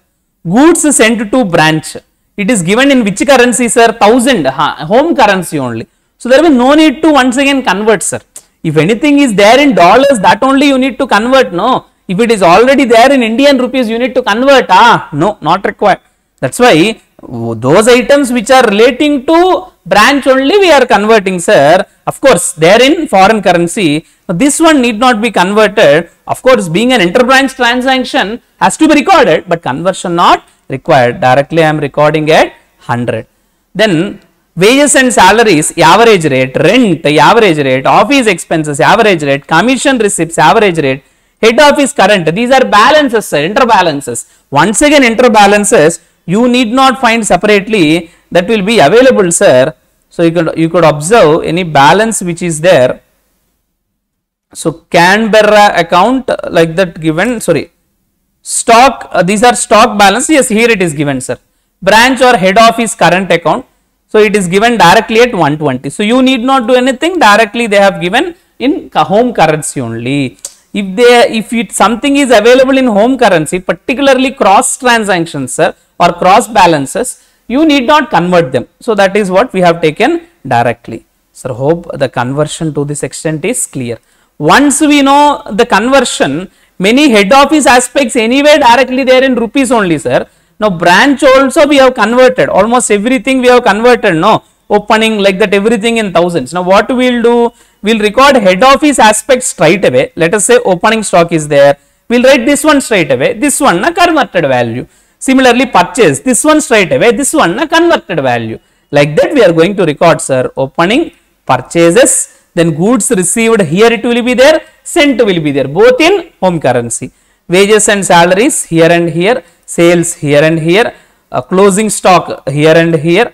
Goods sent to branch. It is given in which currency, sir? 1000, home currency only. So there will be no need to once again convert, sir. If anything is there in dollars, that only you need to convert, no. If it is already there in Indian rupees, you need to convert, no, not required. That's why those items which are relating to branch only we are converting, sir. Of course, they are in foreign currency. This one need not be converted. Of course, being an interbranch transaction has to be recorded, but conversion not required. Directly I am recording at 100. Then wages and salaries, average rate, rent, average rate, office expenses, average rate, commission receipts, average rate, head office current. These are balances, sir, interbalances. Once again, interbalances you need not find separately, that will be available, sir. So you could observe any balance which is there. So Canberra account like that given, sorry, stock, these are stock balance. Yes, here it is given, sir. Branch or head office current account. So it is given directly at 120. So you need not do anything, directly they have given in home currency only. If something is available in home currency, particularly cross transactions, sir, or cross balances, you need not convert them. So that is what we have taken directly. Sir, hope the conversion to this extent is clear. Once we know the conversion, many head office aspects anyway directly there in rupees only, sir. Now branch also we have converted, almost everything we have converted, no, opening like that, everything in thousands. Now what we will do, we will record head office aspects straight away. Let us say opening stock is there, we will write this one straight away, this one a converted value. Similarly purchase, this one straight away, this one a converted value. Like that we are going to record, sir, opening, purchases, then goods received, here it will be there, sent will be there, both in home currency. Wages and salaries here and here, sales here and here, closing stock here and here.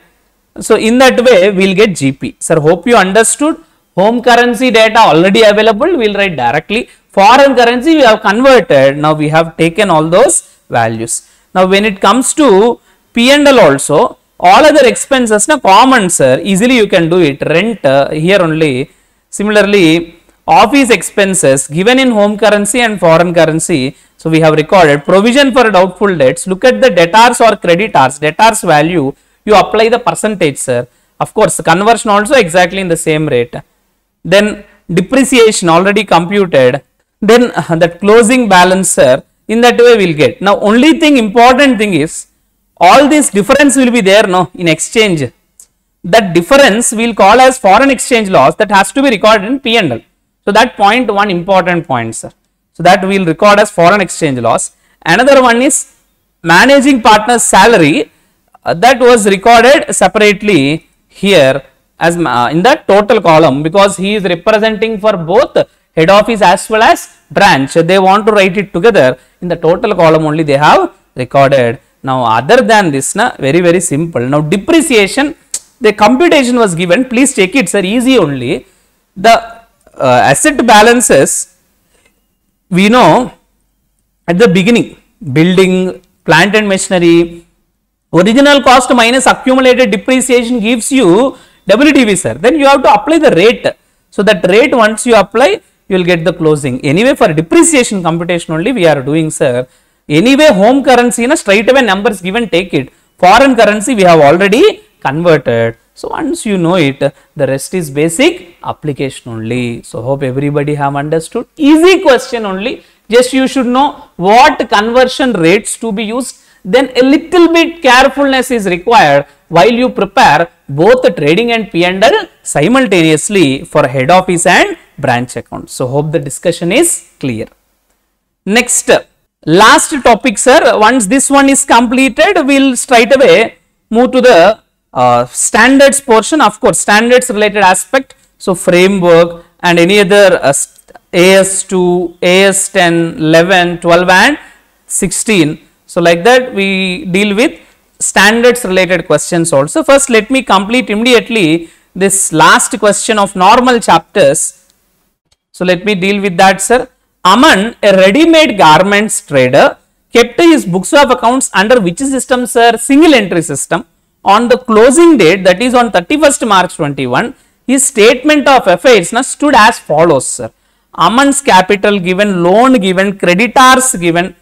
So in that way we will get GP. Sir, hope you understood. Home currency data already available, we will write directly. Foreign currency we have converted, now we have taken all those values. Now when it comes to P&L also, all other expenses na common, sir, easily you can do it. Rent here only. Similarly, office expenses given in home currency and foreign currency. So we have recorded provision for doubtful debts. Look at the debtors or creditors. Debtors value, you apply the percentage, sir. Of course, conversion also exactly in the same rate. Then depreciation already computed. Then that closing balance, sir, in that way we will get. Now only thing, important thing is, all this difference will be there, no, in exchange. That difference we will call as foreign exchange loss, that has to be recorded in P&L. So that point, one important point, sir. So that we will record as foreign exchange loss. Another one is managing partner's salary, that was recorded separately here as in the total column, because he is representing for both head office as well as branch. They want to write it together, in the total column only they have recorded. Now other than this, very simple. Now depreciation, the computation was given, please check it, sir, easy only. The asset balances we know at the beginning, building, plant and machinery, original cost minus accumulated depreciation gives you WTV, sir. Then you have to apply the rate. So that rate once you apply, you will get the closing. Anyway, for depreciation computation only we are doing, sir. Anyway, home currency, straight away numbers given, take it. Foreign currency we have already converted. So once you know it, the rest is basic application only. So hope everybody have understood. Easy question only. Just you should know what conversion rates to be used. Then a little bit carefulness is required while you prepare both the trading and P&L simultaneously for head office and branch account. So hope the discussion is clear. Next, last topic, sir. Once this one is completed, we will straight away Move to the standards portion. Of course, standards related aspect. So, framework and any other AS2, AS10, 11, 12 and 16. So, like that we deal with standards related questions also. First, let me complete immediately this last question of normal chapters. So, let me deal with that, sir. Aman, a ready-made garments trader, kept his books of accounts under which system, sir? Single entry system. On the closing date, that is on 31st March 21, his statement of affairs stood as follows, sir. Aman's capital given, loan given, creditors given,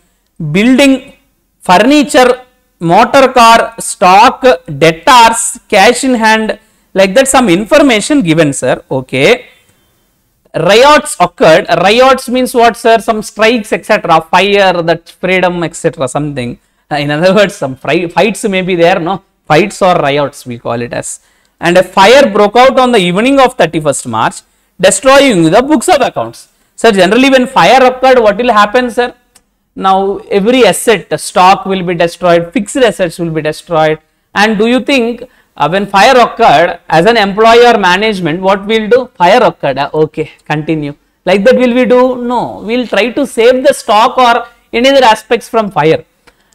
building, furniture, motor car, stock, debtors, cash in hand, like that some information given, sir. Okay. Riots occurred. Riots means what, sir? Some strikes, etc. Fire, that freedom, etc. Something. In other words, some fights may be there, no? Fights or riots, we call it as. And a fire broke out on the evening of 31st March, destroying the books of accounts. So, generally when fire occurred, what will happen, sir? Now, every asset, stock will be destroyed, fixed assets will be destroyed. And do you think when fire occurred, as an employee or management, what we'll do? Fire occurred, okay, continue. Like that will we do? No, we'll try to save the stock or any other aspects from fire.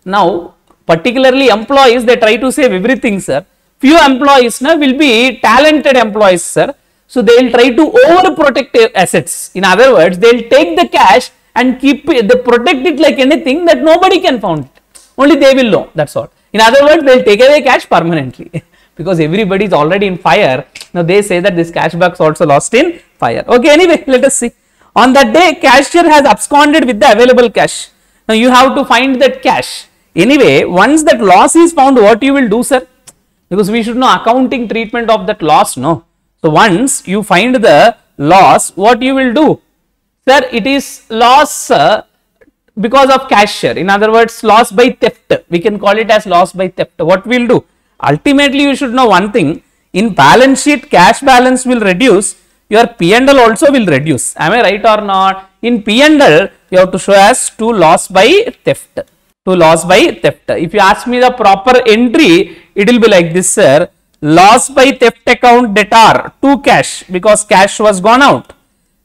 Now, particularly employees, they try to save everything, sir. Few employees will be talented employees, sir. So, they will try to overprotect assets. In other words, they will take the cash and keep it, they protect it like anything that nobody can find it. Only they will know, that's all. In other words, they will take away cash permanently because everybody is already in fire. Now, they say that this cash box also lost in fire. Okay, anyway, let us see. On that day, cashier has absconded with the available cash. Now, you have to find that cash. Anyway, once that loss is found, what you will do, sir? Because we should know accounting treatment of that loss, no? So, once you find the loss, what you will do? Sir, it is loss because of cashier. In other words, loss by theft. We can call it as loss by theft. What we will do? Ultimately, you should know one thing. In balance sheet, cash balance will reduce. Your P&L also will reduce. Am I right or not? In P&L, you have to show as to loss by theft. To loss by theft. If you ask me the proper entry, it will be like this, sir. Loss by theft account debtor to cash because cash was gone out.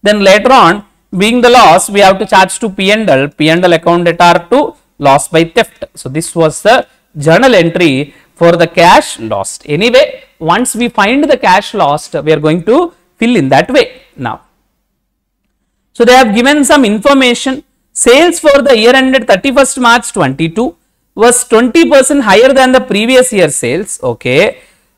Then later on, being the loss, we have to charge to P&L account debtor to loss by theft. So, this was the journal entry for the cash lost. Anyway, once we find the cash lost, we are going to fill in that way now. So, they have given some information. Sales for the year ended 31st March 22 was 20% higher than the previous year sales. Okay.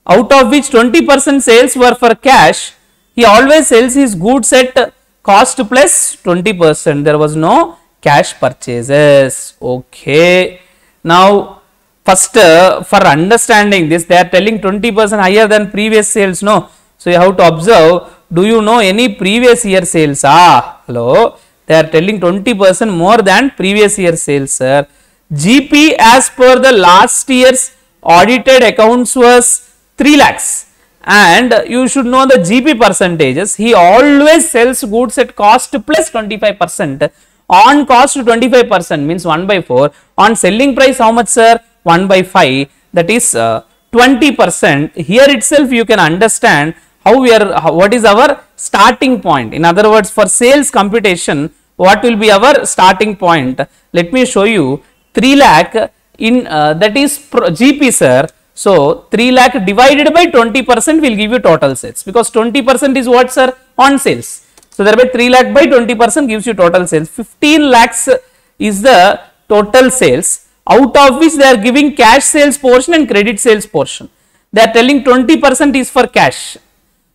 Out of which 20% sales were for cash. He always sells his goods at cost plus 20%. There was no cash purchases. Okay. Now, first for understanding this, they are telling 20% higher than previous sales. No. So, you have to observe, do you know any previous year sales? Hello. They are telling 20% more than previous year sales, sir. GP as per the last year's audited accounts was 3 lakhs. And you should know the GP percentages. He always sells goods at cost plus 25%. On cost 25% means 1 by 4. On selling price how much, sir? 1 by 5. That is 20%. Here itself you can understand how we are, what is our starting point. In other words, for sales computation, what will be our starting point? Let me show you. 3 lakh in that is GP, sir. So, 3 lakh divided by 20% will give you total sales because 20% is what, sir? On sales. So, thereby 3 lakh by 20% gives you total sales. 15 lakhs is the total sales, out of which they are giving cash sales portion and credit sales portion. They are telling 20% is for cash.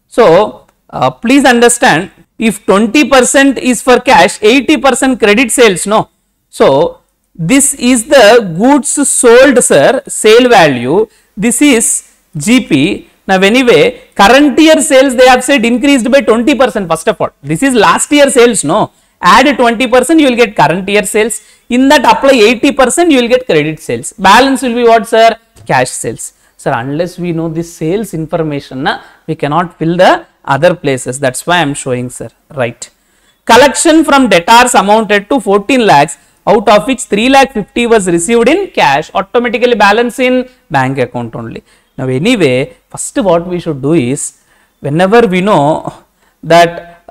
So, please understand, if 20% is for cash, 80% credit sales, no. So, this is the goods sold, sir, sale value. This is GP. Now, anyway, current year sales they have said increased by 20% first of all. This is last year sales, no. Add 20%, you will get current year sales. In that apply 80%, you will get credit sales. Balance will be what, sir? Cash sales. Sir, unless we know this sales information, we cannot fill the other places. That's why I am showing, sir. Right. Collection from debtors amounted to 14 lakhs out of which 3,50,000 was received in cash, automatically balance in bank account only. Now anyway, first what we should do is, whenever we know that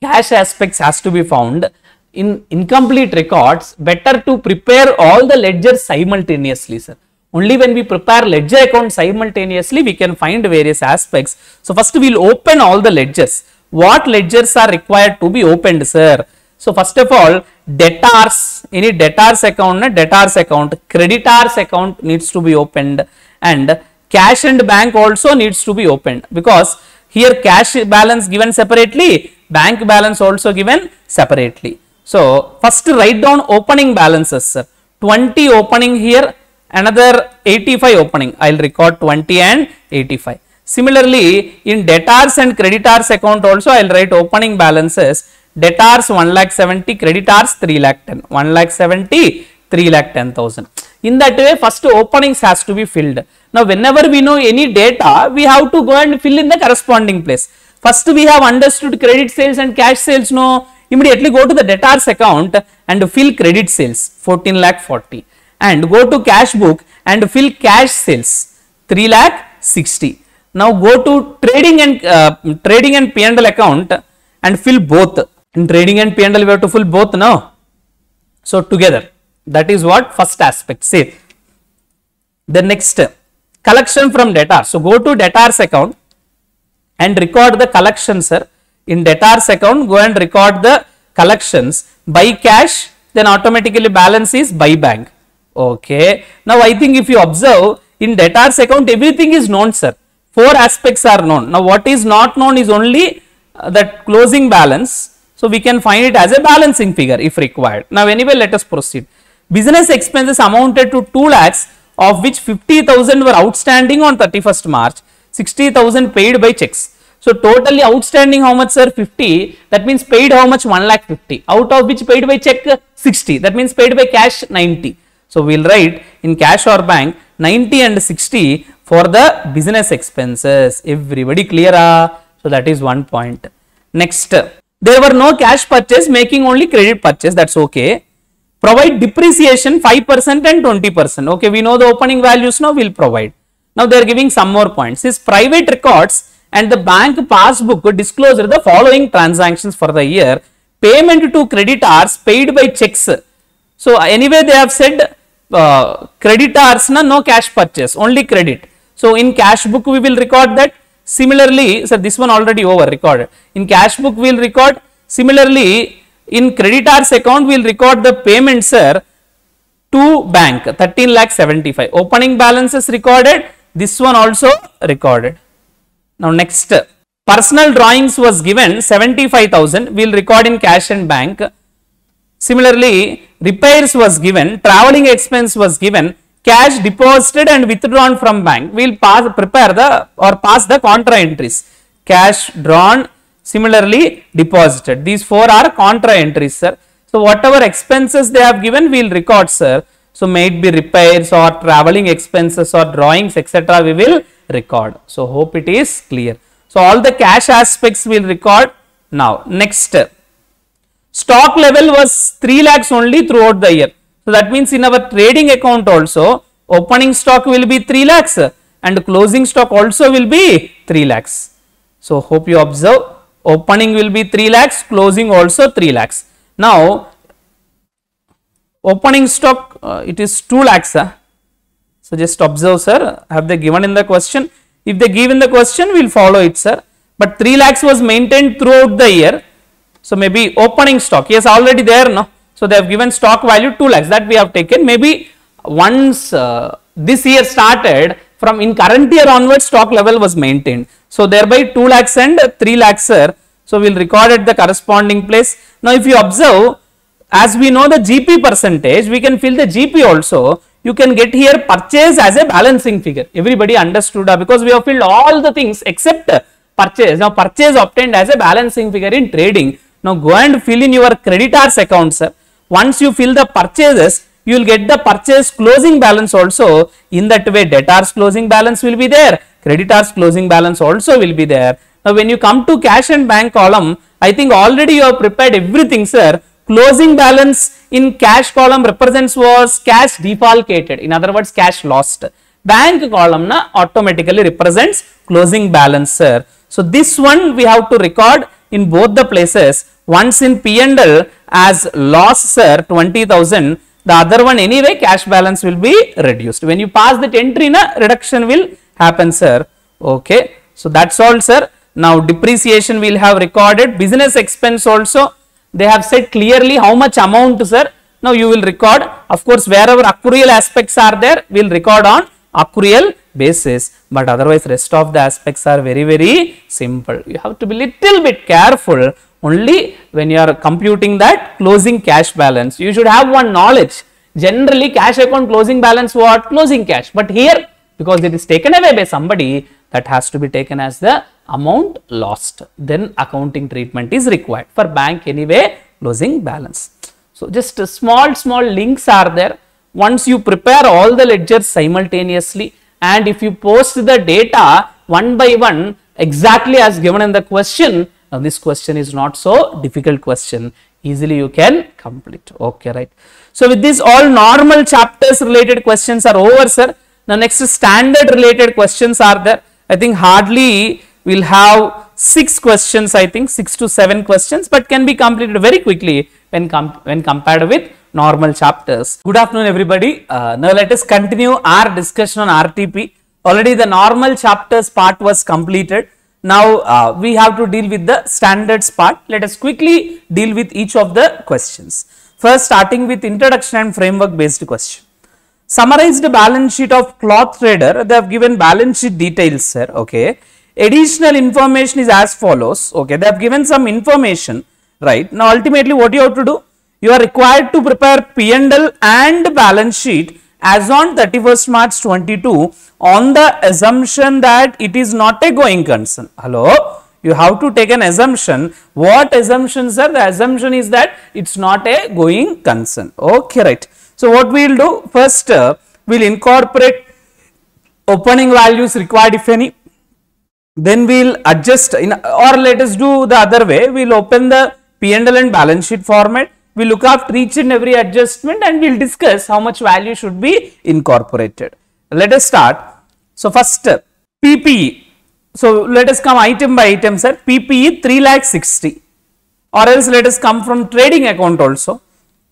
cash aspects has to be found in incomplete records, better to prepare all the ledgers simultaneously, sir. Only when we prepare ledger account simultaneously, we can find various aspects. So first we will open all the ledgers. What ledgers are required to be opened, sir? So first of all, debtors, any debtors account, creditors account needs to be opened, and cash and bank also needs to be opened, because here cash balance given separately, bank balance also given separately. So first write down opening balances, sir. 20 opening here, another 85 opening. I will record 20 and 85. Similarly, in debtors and creditors account also I will write opening balances. Debtors 1,70,000, creditors 3,10,000. 1,70,000, 3,10,000. In that way, first openings has to be filled. Now, whenever we know any data, we have to go and fill in the corresponding place. First, we have understood credit sales and cash sales. No, immediately go to the debtors account and fill credit sales 14,40,000, and go to cash book and fill cash sales 3,60,000. Now go to trading and P&L account and fill both. In trading and P&L we have to fill both now. So together, that is what first aspect. Say the next, collection from debtors. So go to debtors account and record the collections, sir. In debtors account, go and record the collections by cash, then automatically balance is by bank. Okay. Now I think if you observe, in debtors account everything is known, sir. 4 aspects are known. Now what is not known is only that closing balance. So we can find it as a balancing figure if required. Now anyway, let us proceed. Business expenses amounted to 2 lakhs, of which 50,000 were outstanding on 31st March, 60,000 paid by checks. So totally outstanding how much, sir? 50. That means paid how much? 1,50,000. Out of which paid by check 60. That means paid by cash 90. So we will write in cash or bank 90 and 60 for the business expenses. Everybody clear? So that is one point. Next, there were no cash purchase, making only credit purchase. That's okay. Provide depreciation 5% and 20%. Okay, we know the opening values now, we will provide. Now they are giving some more points. His private records and the bank passbook disclose the following transactions for the year. Payment to creditors paid by checks. So anyway, they have said creditors no cash purchase, only credit. So in cash book we will record that. Similarly, so this one already over recorded. In cash book we will record. Similarly, in creditors account we will record the payments, sir, to bank 13,75,000. Opening balances recorded. This one also recorded. Now next, personal drawings was given 75,000. We will record in cash and bank. Similarly, repairs was given, traveling expense was given, cash deposited and withdrawn from bank. We will pass the contra entries. Cash drawn, similarly deposited. These 4 are contra entries, sir. So whatever expenses they have given, we will record, sir. So may it be repairs or traveling expenses or drawings, etc. we will record. So hope it is clear. So all the cash aspects we will record. Now next, stock level was 3 lakhs only throughout the year. So that means in our trading account also, opening stock will be 3 lakhs and closing stock also will be 3 lakhs. So hope you observe, opening will be 3 lakhs, closing also 3 lakhs. Now opening stock it is 2 lakhs. So just observe, sir, have they given in the question? If they give in the question, we will follow it, sir. But 3 lakhs was maintained throughout the year. So maybe opening stock, yes, already there, no. So they have given stock value 2 lakhs, that we have taken. Maybe once this year started, from in current year onwards, stock level was maintained. So thereby 2 lakhs and 3 lakhs, sir. So we will record at the corresponding place. Now if you observe, as we know the GP percentage, we can fill the GP also. You can get here purchase as a balancing figure. Everybody understood, because we have filled all the things except purchase. Now purchase obtained as a balancing figure in trading. Now go and fill in your creditors account, sir. Once you fill the purchases, you will get the purchase closing balance also. In that way, debtors closing balance will be there. Creditors closing balance also will be there. Now when you come to cash and bank column, I think already you have prepared everything, sir. closing balance in cash column represents was cash defalcated. In other words, cash lost. Bank column na automatically represents closing balance, sir. So this one we have to record in both the places. Once in P&L as loss, sir, 20,000. The other one anyway cash balance will be reduced. When you pass that entry, na reduction will happen, sir. Okay. So that's all, sir. Now depreciation will have recorded. Business expense also they have said clearly how much amount, sir. Now you will record. Of course, wherever accrual aspects are there, we will record on accrual basis. But otherwise, rest of the aspects are very, very simple. You have to be little bit careful only when you are computing that closing cash balance. You should have one knowledge. Generally, cash account closing balance what? Closing cash. But here, because it is taken away by somebody, that has to be taken as the amount lost. Then accounting treatment is required. For bank anyway, closing balance. So just small links are there. Once you prepare all the ledgers simultaneously, and if you post the data one by one exactly as given in the question, now this question is not so difficult question, easily you can complete. Okay, right. So with this, all normal chapters related questions are over, sir. Now next standard related questions are there. I think hardly we'll have 6 questions, I think 6 to 7 questions, but can be completed very quickly when compared with normal chapters. Good afternoon, everybody. Now let us continue our discussion on RTP. Already the normal chapters part was completed. Now we have to deal with the standards part. Let us quickly deal with each of the questions. First, starting with introduction and framework based question. Summarize the balance sheet of cloth trader. They have given balance sheet details, sir. Okay. Additional information is as follows. Okay. They have given some information, right? Now ultimately what you have to do? You are required to prepare P&L and balance sheet as on 31st March 22 on the assumption that it is not a going concern. Hello? You have to take an assumption. What assumption, sir? The assumption is that it's not a going concern. Okay, right. So what we will do? First, we will incorporate opening values required if any. Then we will adjust, or let us do the other way. We will open the P&L and balance sheet format. We look after each and every adjustment and we will discuss how much value should be incorporated. Let us start. So first, PPE. So let us come item by item, sir. PPE 3,60,000, or else let us come from trading account also.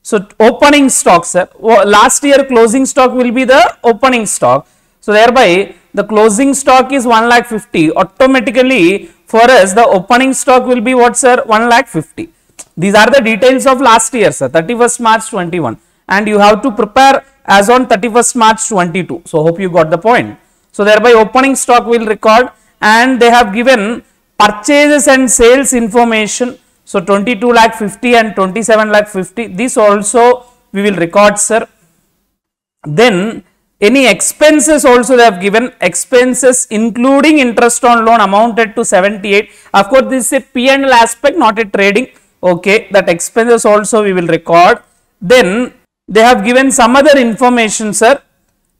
So opening stock, sir. Last year closing stock will be the opening stock. So thereby the closing stock is 1,50,000. Automatically for us the opening stock will be what, sir? 1,50,000. These are the details of last year, sir, 31st March 21, and you have to prepare as on 31st March 22. So hope you got the point. So thereby opening stock will record, and they have given purchases and sales information. So 22,50,000 and 27,50,000. This also we will record, sir. Then any expenses also they have given. Expenses including interest on loan amounted to 78. Of course, this is a P&L aspect, not a trading. Okay, that expenses also we will record. Then they have given some other information, sir.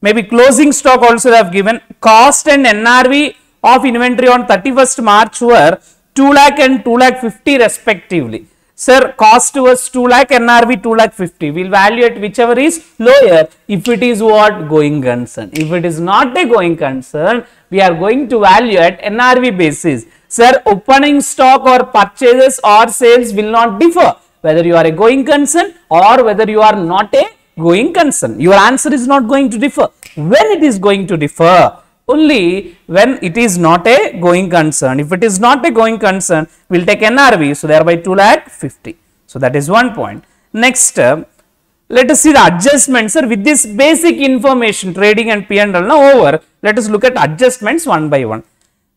Maybe closing stock also they have given. Cost and NRV of inventory on 31st March were 2 lakh and 2,50,000 respectively. Sir, cost was 2 lakh, NRV 2,50,000. We will value at whichever is lower if it is what? Going concern. If it is not a going concern, we are going to value at NRV basis. Sir, opening stock or purchases or sales will not differ whether you are a going concern or whether you are not a going concern. Your answer is not going to differ. When it is going to differ? Only when it is not a going concern. If it is not a going concern, we will take NRV. So thereby 2,50,000. So that is one point. Next, let us see the adjustments, sir. With this basic information, trading and P&L now over, let us look at adjustments one by one.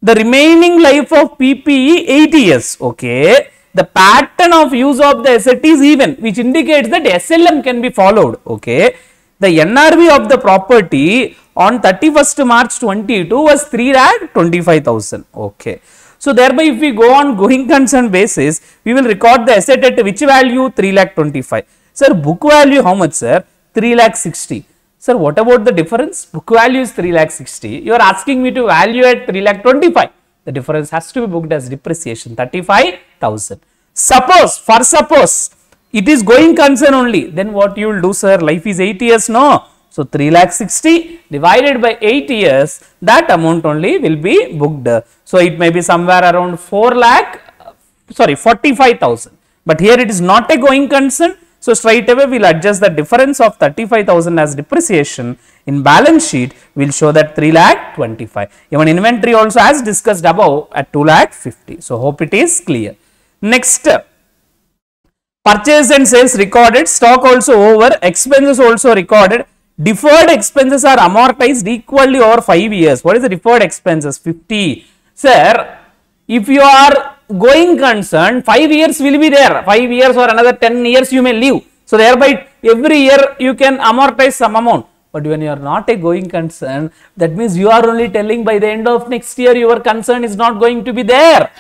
The remaining life of PPE 8 years. Okay. The pattern of use of the asset is even, which indicates that SLM can be followed. Okay. The NRV of the property on 31st March 22 was 3,25,000. Okay. So thereby if we go on going concern basis, we will record the asset at which value? 3,25,000. Sir, book value how much, sir? 3,60,000. Sir, what about the difference? Book value is 3,60,000. You are asking me to value at 3,25,000. The difference has to be booked as depreciation, 35,000. Suppose, it is going concern only, then what you will do, sir? Life is 8 years, no? So 3,60,000 divided by 8 years, that amount only will be booked. So it may be somewhere around 45,000. But here it is not a going concern. So straight away we will adjust the difference of 35,000 as depreciation. In balance sheet, we will show that 3,25,000. Even inventory also as discussed above at 2,50,000. So hope it is clear. Next, purchase and sales recorded, stock also over, expenses also recorded. Deferred expenses are amortized equally over 5 years. What is the deferred expenses? 50. Sir, if you are going concern, 5 years will be there. 5 years or another 10 years you may leave. So thereby every year you can amortize some amount. But when you are not a going concern, that means you are only telling by the end of next year your concern is not going to be there.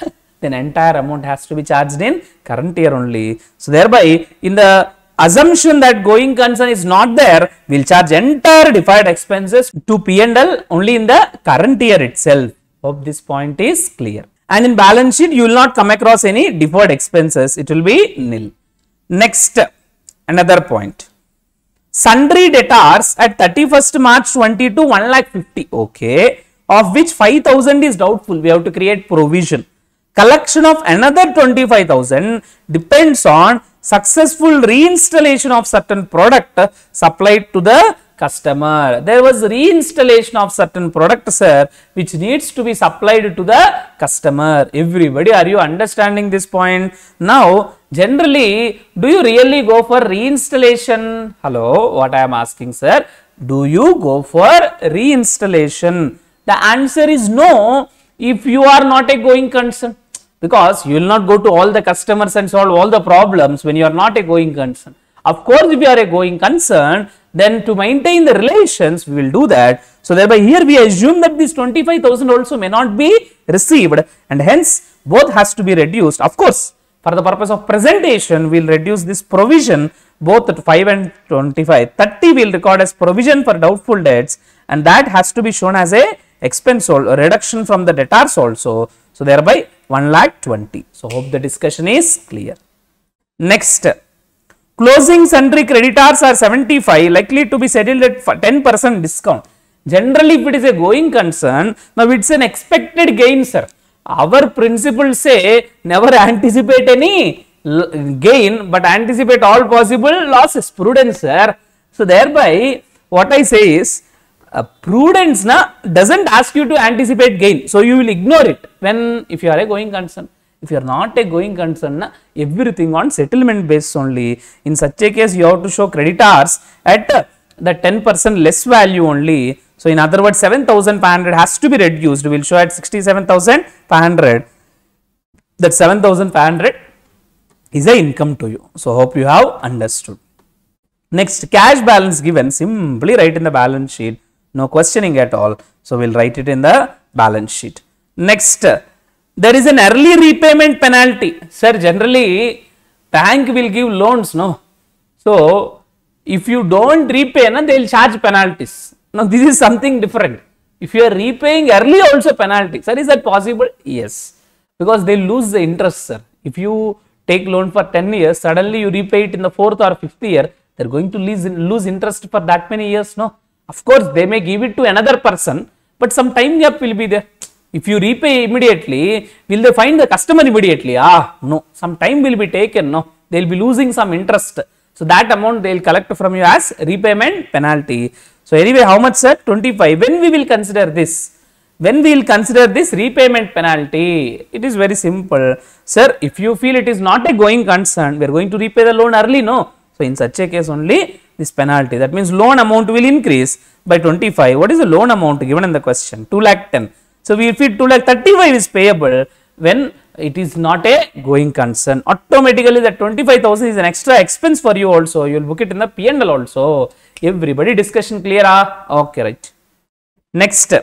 Then entire amount has to be charged in current year only. So thereby in the assumption that going concern is not there, we will charge entire deferred expenses to P&L only in the current year itself. Hope this point is clear. And in balance sheet, you will not come across any deferred expenses. It will be nil. Next, another point. Sundry debtors at 31st March 22, 1,50,000. Okay. Of which 5,000 is doubtful. We have to create provision. Collection of another 25,000 depends on successful reinstallation of certain product supplied to the customer. There was reinstallation of certain product, sir, which needs to be supplied to the customer. Everybody, are you understanding this point? Now, generally, do you really go for reinstallation? Hello, what I am asking, sir? Do you go for reinstallation? The answer is no if you are not a going concern. Because you will not go to all the customers and solve all the problems when you are not a going concern. Of course, if you are a going concern, then to maintain the relations, we will do that. So thereby here we assume that this 25,000 also may not be received, and hence both has to be reduced. Of course, for the purpose of presentation, we will reduce this provision both at 5 and 25. 30 we will record as provision for doubtful debts, and that has to be shown as a expense or a reduction from the debtors also. So thereby 1,20,000. So hope the discussion is clear. Next, closing sundry creditors are 75, likely to be settled at 10% discount. Generally, if it is a going concern, now it's an expected gain, sir. Our principles say never anticipate any gain, but anticipate all possible losses. Prudence, sir. So thereby, what I say is, prudence doesn't ask you to anticipate gain, so you will ignore it when if you are a going concern. If you are not a going concern, everything on settlement basis only. In such a case, you have to show creditors at the 10% less value only. So in other words, 7,500 has to be reduced. We will show at 67,500. That 7,500 is a income to you. So hope you have understood. Next, cash balance given, simply write in the balance sheet. No questioning at all. So we will write it in the balance sheet. Next, there is an early repayment penalty. Sir, generally bank will give loans, no? So if you don't repay, they will charge penalties. Now this is something different. If you are repaying early, also penalty. Sir, is that possible? Yes. Because they lose the interest, sir. If you take loan for 10 years, suddenly you repay it in the 4th or 5th year, they are going to lose interest for that many years, no? Of course, they may give it to another person, but some time gap will be there. If you repay immediately, will they find the customer immediately? No. Some time will be taken, no. They will be losing some interest. So that amount they will collect from you as repayment penalty. So anyway, how much, sir? 25. When we will consider this? When we will consider this repayment penalty? It is very simple. Sir, if you feel it is not a going concern, we are going to repay the loan early, no. So in such a case only this penalty. That means loan amount will increase by 25. What is the loan amount given in the question? 2,10,000. So if 2,35,000 is payable when it is not a going concern, automatically that 25,000 is an extra expense for you also. You will book it in the P&L also. Everybody discussion clear? Okay, right. Next,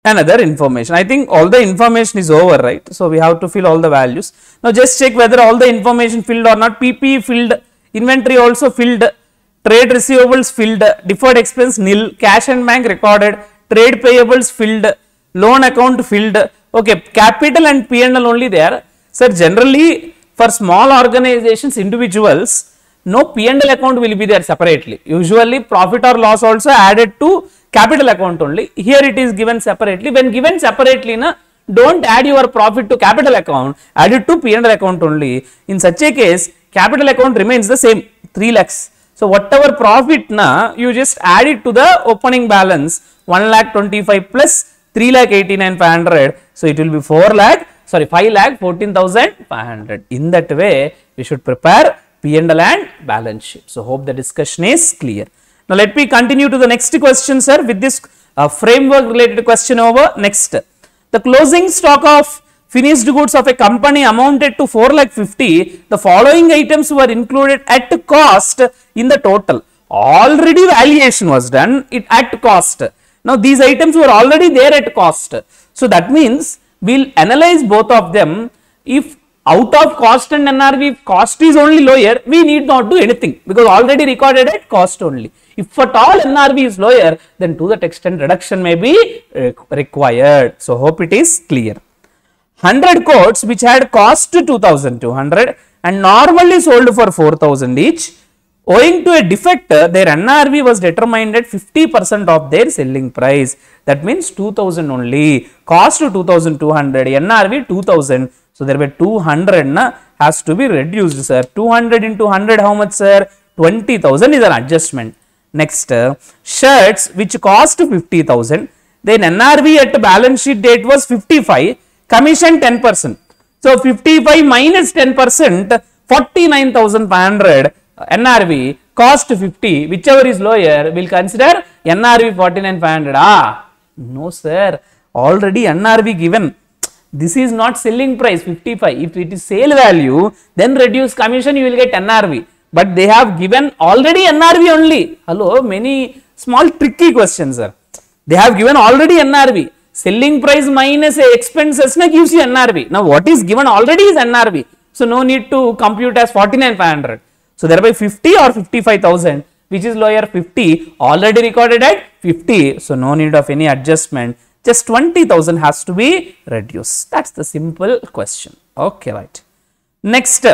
another information. I think all the information is over, right? So we have to fill all the values. Now just check whether all the information filled or not. PP filled, inventory also filled, trade receivables filled, deferred expense nil, cash and bank recorded, trade payables filled, loan account filled. Okay, capital and P&L only there. Sir, generally for small organizations, individuals, no P&L account will be there separately. Usually profit or loss also added to capital account only. Here it is given separately. When given separately, na, don't add your profit to capital account, add it to P&L account only. In such a case, capital account remains the same, 3 lakhs. So whatever profit na, you just add it to the opening balance, 1,25,000 plus 3,89,500. So it will be 5,14,500. In that way, we should prepare P&L and balance sheet. So hope the discussion is clear. Now let me continue to the next question, sir, with this framework related question over. Next, the closing stock of finished goods of a company amounted to 4,50,000. The following items were included at cost in the total. Already valuation was done, it at cost. Now these items were already there at cost. So that means we'll analyze both of them. If out of cost and NRV, if cost is only lower, we need not do anything because already recorded at cost only. If at all NRV is lower, then to that extent reduction may be required. So hope it is clear. 100 coats which had cost 2,200 and normally sold for 4,000 each. Owing to a defect, their NRV was determined at 50% of their selling price. That means 2,000 only. Cost 2,200, NRV 2,000. So there were 200 na, has to be reduced, sir. 200 into 100, how much, sir? 20,000 is an adjustment. Next, shirts which cost 50,000. Then NRV at balance sheet date was 55. Commission 10%. So 55 minus 10%, 49,500. NRV cost 50, whichever is lower, will consider NRV 49,500. No sir, already NRV given. This is not selling price 55. If it is sale value, then reduce commission, you will get NRV. But they have given already NRV only. Hello, many small tricky questions, sir. They have given already NRV. Selling price minus expenses na gives you NRV. Now what is given already is NRV. So no need to compute as 49,500. So thereby 50 or 55,000, which is lower, 50 already recorded at 50. So no need of any adjustment. Just 20,000 has to be reduced. That's the simple question. Okay, right. Next,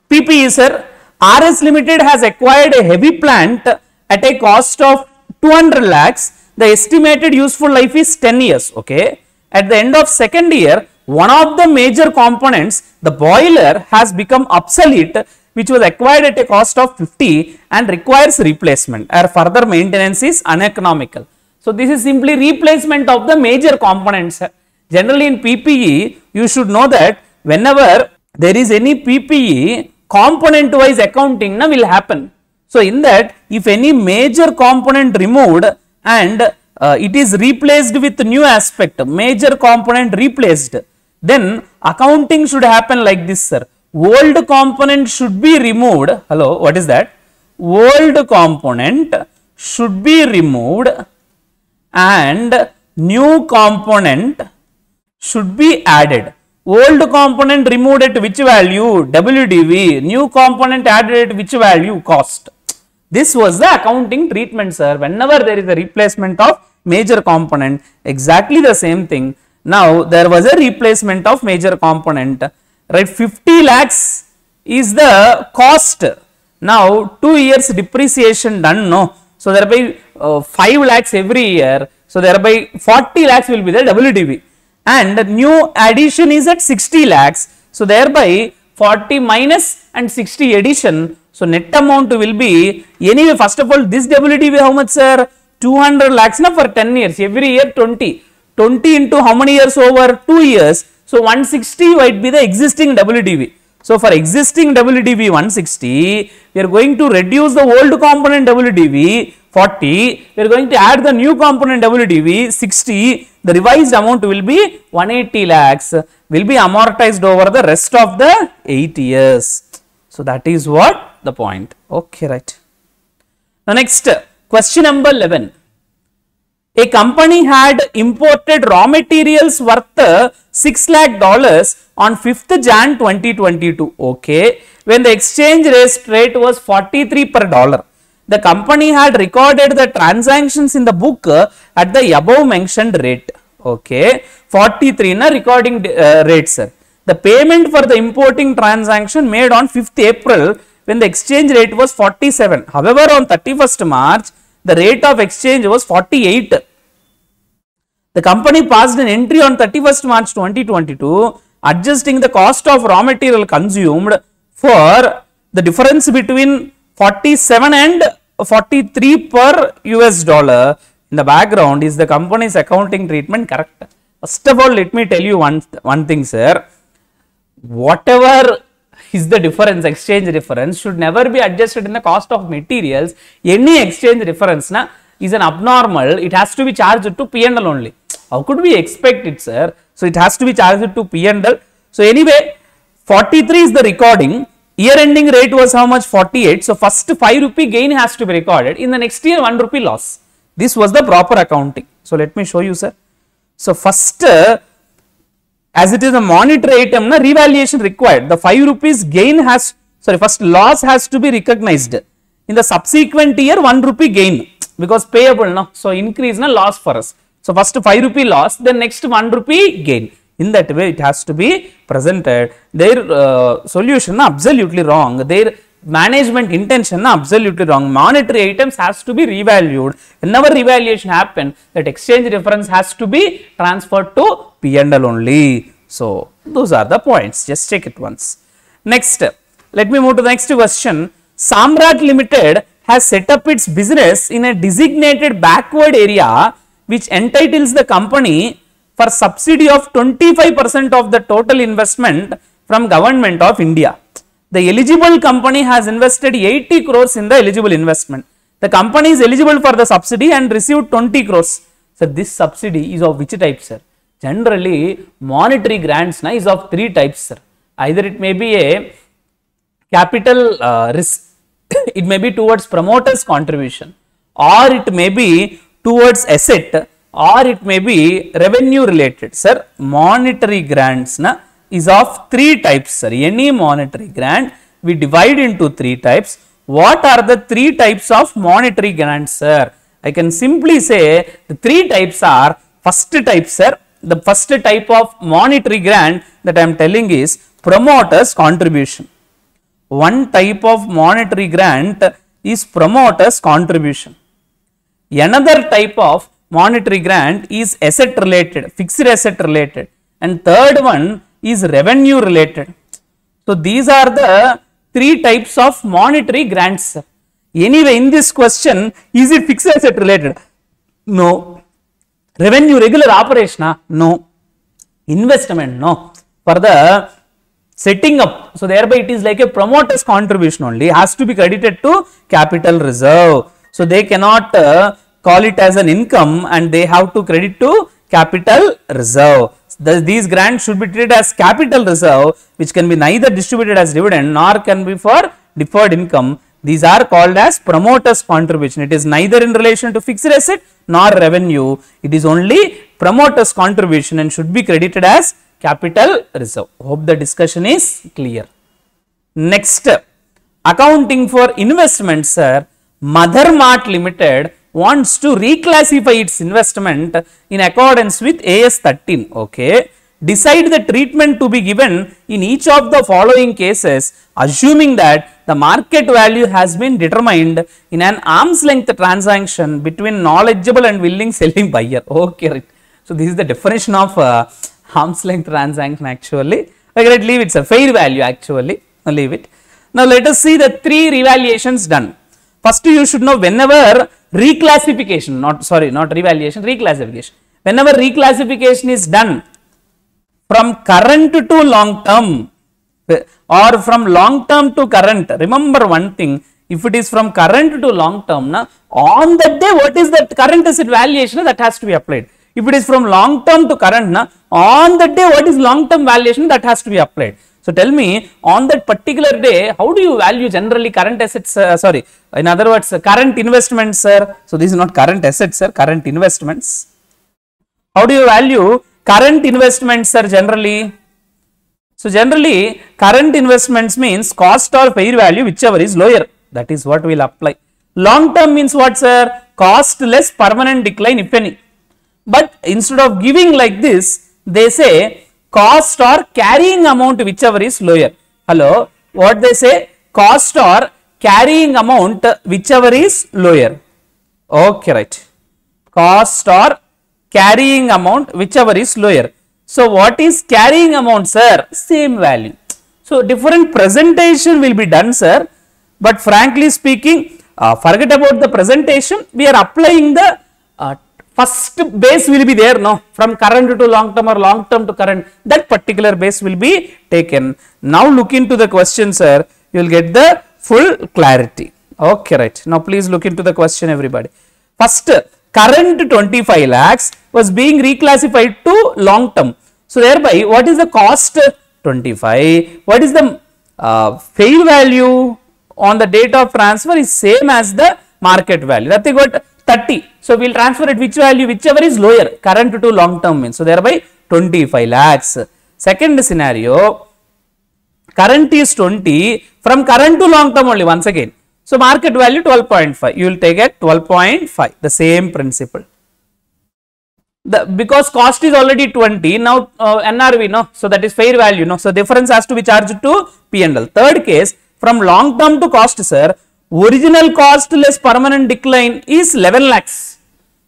PPE, sir. RS Limited has acquired a heavy plant at a cost of 200 lakhs. The estimated useful life is 10 years. Okay. At the end of second year, one of the major components, the boiler, has become obsolete, which was acquired at a cost of 50 and requires replacement, or further maintenance is uneconomical. So this is simply replacement of the major components. Generally in PPE, you should know that whenever there is any PPE, component wise accounting na will happen. So in that, if any major component removed and it is replaced with new aspect, major component replaced, then accounting should happen like this, sir. Old component should be removed. Hello, what is that? Old component should be removed and new component should be added. Old component removed at which value? WDV. New component added at which value? Cost. This was the accounting treatment, sir. Whenever there is a replacement of major component, exactly the same thing. Now there was a replacement of major component, right? 50 lakhs is the cost. Now 2 years depreciation done, no. So thereby 5 lakhs every year. So thereby 40 lakhs will be the WDV. And new addition is at 60 lakhs. So thereby 40 minus and 60 addition. So net amount will be, anyway, first of all, this WDV how much, sir? 200 lakhs na for 10 years. Every year 20. 20 into how many years? Over 2 years. So 160 might be the existing WDV. So for existing WDV 160, we are going to reduce the old component WDV 40. We are going to add the new component WDV 60. The revised amount will be 180 lakhs. Will be amortized over the rest of the 8 years. So that is what the point. Okay, right. Now next, question number 11. A company had imported raw materials worth $6 lakh on 5th Jan 2022. Okay. When the exchange rate was 43 per dollar. The company had recorded the transactions in the book at the above mentioned rate. Okay. 43 na recording rate, sir. The payment for the importing transaction made on 5th April when the exchange rate was 47. However, on 31st March, the rate of exchange was 48. The company passed an entry on 31st March 2022 adjusting the cost of raw material consumed for the difference between 47 and 43 per US dollar. In the background, is the company's accounting treatment correct? First of all, let me tell you one thing, sir. Whatever is the difference, exchange difference, should never be adjusted in the cost of materials. Any exchange difference is an abnormal. It has to be charged to P&L only. How could we expect it, sir? So it has to be charged to P&L. So anyway, 43 is the recording. Year ending rate was how much? 48. So first 5 rupee gain has to be recorded. In the next year, 1 rupee loss. This was the proper accounting. So let me show you, sir. So first, as it is a monetary item, revaluation required. The 5 rupees gain has, first loss has to be recognized. In the subsequent year, 1 rupee gain because payable, no? So increase, loss for us. So first 5 rupee loss, then next 1 rupee gain. In that way, it has to be presented. Their solution absolutely wrong. Their management intention absolutely wrong. Monetary items has to be revalued. Whenever revaluation happen, that exchange difference has to be transferred to P&L only. So those are the points. Just check it once. Next, let me move to the next question. Samrat Limited has set up its business in a designated backward area which entitles the company for subsidy of 25% of the total investment from Government of India. The eligible company has invested 80 crores in the eligible investment. The company is eligible for the subsidy and received 20 crores. So this subsidy is of which type, sir? Generally, monetary grants is of 3 types, sir. Either it may be a capital risk, it may be towards promoter's contribution, or it may be towards asset, or it may be revenue related. Sir, monetary grants is of 3 types, sir. Any monetary grant we divide into 3 types. What are the 3 types of monetary grants, sir? I can simply say the 3 types are, first type, sir, the first type of monetary grant that I am telling is promoter's contribution. One type of monetary grant is promoter's contribution. Another type of monetary grant is asset related, fixed asset related, and third one is revenue related. So these are the 3 types of monetary grants. Anyway, in this question, is it fixed asset related? No. Revenue regular operation? No. Investment? No. For the setting up, so thereby it is like a promoter's contribution only, has to be credited to capital reserve. So they cannot call it as an income and they have to credit to capital reserve. These grants should be treated as capital reserve, which can be neither distributed as dividend nor can be for deferred income. These are called as promoter's contribution. It is neither in relation to fixed asset nor revenue. It is only promoter's contribution and should be credited as capital reserve. Hope the discussion is clear. Next, accounting for investments, sir. Mother Mart Limited wants to reclassify its investment in accordance with AS 13. Okay. Decide the treatment to be given in each of the following cases, assuming that the market value has been determined in an arm's length transaction between knowledgeable and willing selling buyer. Okay. So this is the definition of arm's length transaction actually. Okay, leave it, sir. Fair value actually. Leave it. Now let us see the 3 revaluations done. First, you should know whenever reclassification, not revaluation, reclassification. Whenever reclassification is done from current to long term or from long term to current, remember one thing, if it is from current to long term, on that day, what is the current asset valuation that has to be applied? If it is from long term to current, on that day, what is long term valuation that has to be applied? So tell me, on that particular day, how do you value generally current assets, in other words, current investments, sir? So this is not current assets, sir, current investments. How do you value current investments, sir, generally? So generally, current investments means cost or fair value, whichever is lower. That is what we will apply. Long term means what, sir? Cost less permanent decline, if any. But instead of giving like this, they say cost or carrying amount, whichever is lower. Hello, what they say? cost or carrying amount whichever is lower. Okay, right. Cost or carrying amount whichever is lower. So what is carrying amount, sir? Same value. So different presentation will be done, sir, but frankly speaking, forget about the presentation. We are applying the first base will be there, no, from current to long term or long term to current, that particular base will be taken. Now look into the question, sir, you will get the full clarity. Okay, right. Now please look into the question, everybody. First, current 25 lakhs was being reclassified to long term. So thereby, what is the cost? 25. What is the fair value on the date of transfer is same as the market value. That they got 30. So we will transfer at which value? Whichever is lower, current to long term means. So thereby 25 lakhs. Second scenario, current is 20, from current to long term only once again. So market value 12.5. You will take at 12.5. The same principle. Because cost is already 20, now NRV, no, so that is fair value, no, so difference has to be charged to P&L. Third case, from long term to cost, sir, original cost less permanent decline is 11 lakhs.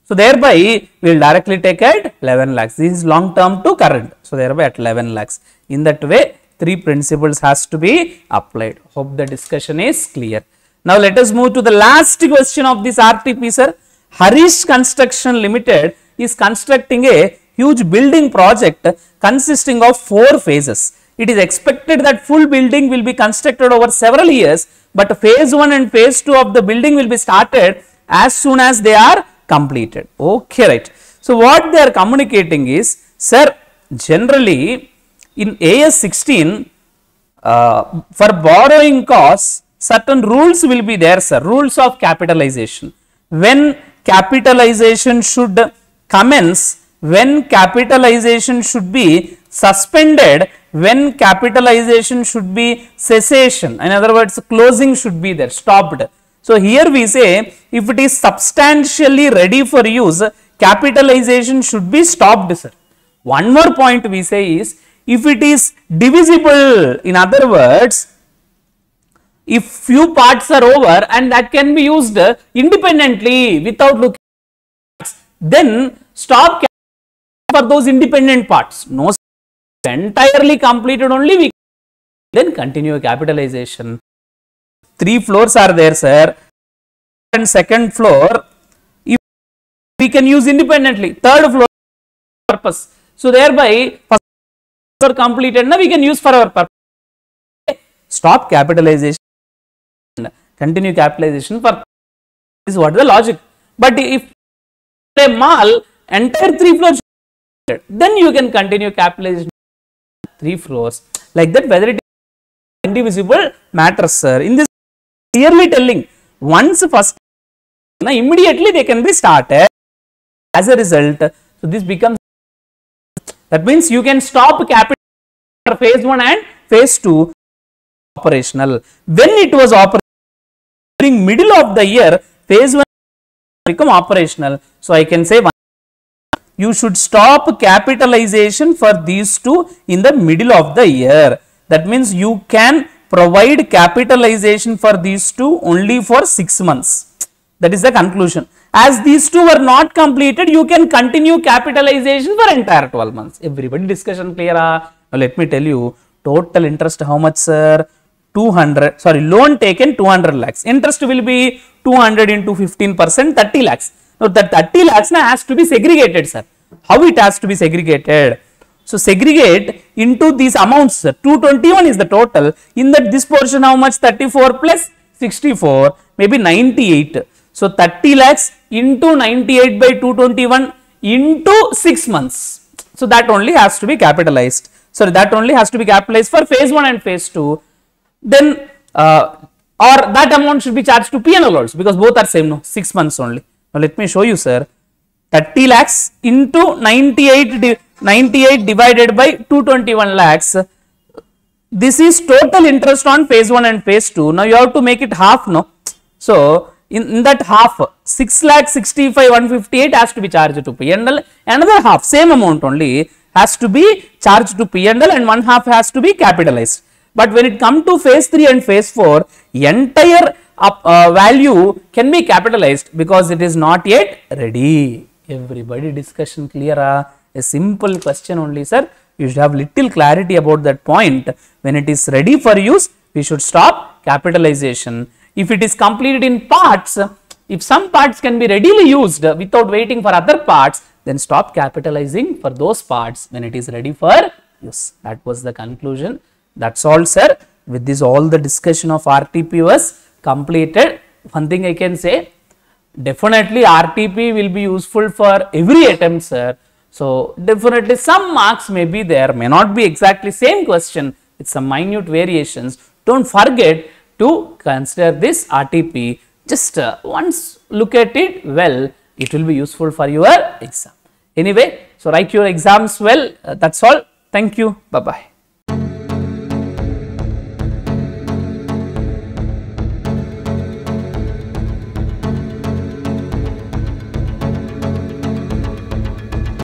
So thereby we will directly take at 11 lakhs. This is long term to current. So thereby at 11 lakhs. In that way, three principles has to be applied. Hope the discussion is clear. Now let us move to the last question of this RTP, sir. Harish Construction Limited is constructing a huge building project consisting of 4 phases. It is expected that full building will be constructed over several years, but phase 1 and phase 2 of the building will be started as soon as they are completed. Okay, right. So what they are communicating is, sir, generally in AS 16 for borrowing costs, certain rules will be there, sir. Rules of capitalization. When capitalization should commence, when capitalization should be suspended, when capitalization should be cessation. In other words, closing should be there, stopped. So here we say, if it is substantially ready for use, capitalization should be stopped, sir. One more point we say is, if it is divisible, in other words, if few parts are over and that can be used independently without looking, then stop for those independent parts. No, entirely completed only we then continue capitalization. 3 floors are there, sir, and second floor if we can use independently, third floor purpose. So thereby first floor completed, now we can use for our purpose. Stop capitalization, continue capitalization for this is what the logic. But if a mall entire 3 floors, then you can continue capitalization 3 floors like that. Whether it is indivisible matters, sir. In this clearly telling, once first immediately they can be started as a result. So this becomes, that means you can stop capital for phase 1 and phase 2 operational. When it was operational during middle of the year, phase 1 become operational. So I can say you should stop capitalization for these 2 in the middle of the year. That means you can provide capitalization for these 2 only for 6 months. That is the conclusion. As these 2 were not completed, you can continue capitalization for entire 12 months. Everybody discussion clear? Now let me tell you, total interest how much, sir? 200, sorry, loan taken 200 lakhs. Interest will be 200 into 15%, 30 lakhs. Now that 30 lakhs has to be segregated, sir. How it has to be segregated? So segregate into these amounts, sir. 221 is the total. In that this portion how much? 34 plus 64, maybe 98. So 30 lakhs into 98 by 221 into 6 months. So that only has to be capitalized. Sorry, that only has to be capitalized for phase 1 and phase 2. Then or that amount should be charged to P&L also, because both are same, no, 6 months only. Now let me show you, sir. 30 lakhs into 98 divided by 221 lakhs. This is total interest on phase 1 and phase 2. Now you have to make it half, no. So in that half, 6,65,158 has to be charged to P&L. Another half, same amount only, has to be charged to P&L, and one half has to be capitalized. But when it comes to phase 3 and phase 4, entire value can be capitalized because it is not yet ready. Everybody discussion clear? A simple question only, sir. You should have little clarity about that point. When it is ready for use, we should stop capitalization. If it is completed in parts, if some parts can be readily used without waiting for other parts, then stop capitalizing for those parts when it is ready for use. That was the conclusion. That's all, sir. With this, all the discussion of RTP was completed. One thing I can say, definitely RTP will be useful for every attempt, sir. So definitely some marks may be there, may not be exactly same question with some minute variations. Don't forget to consider this RTP. Just once look at it well, it will be useful for your exam. Anyway, so write your exams well. That's all. Thank you. Bye bye.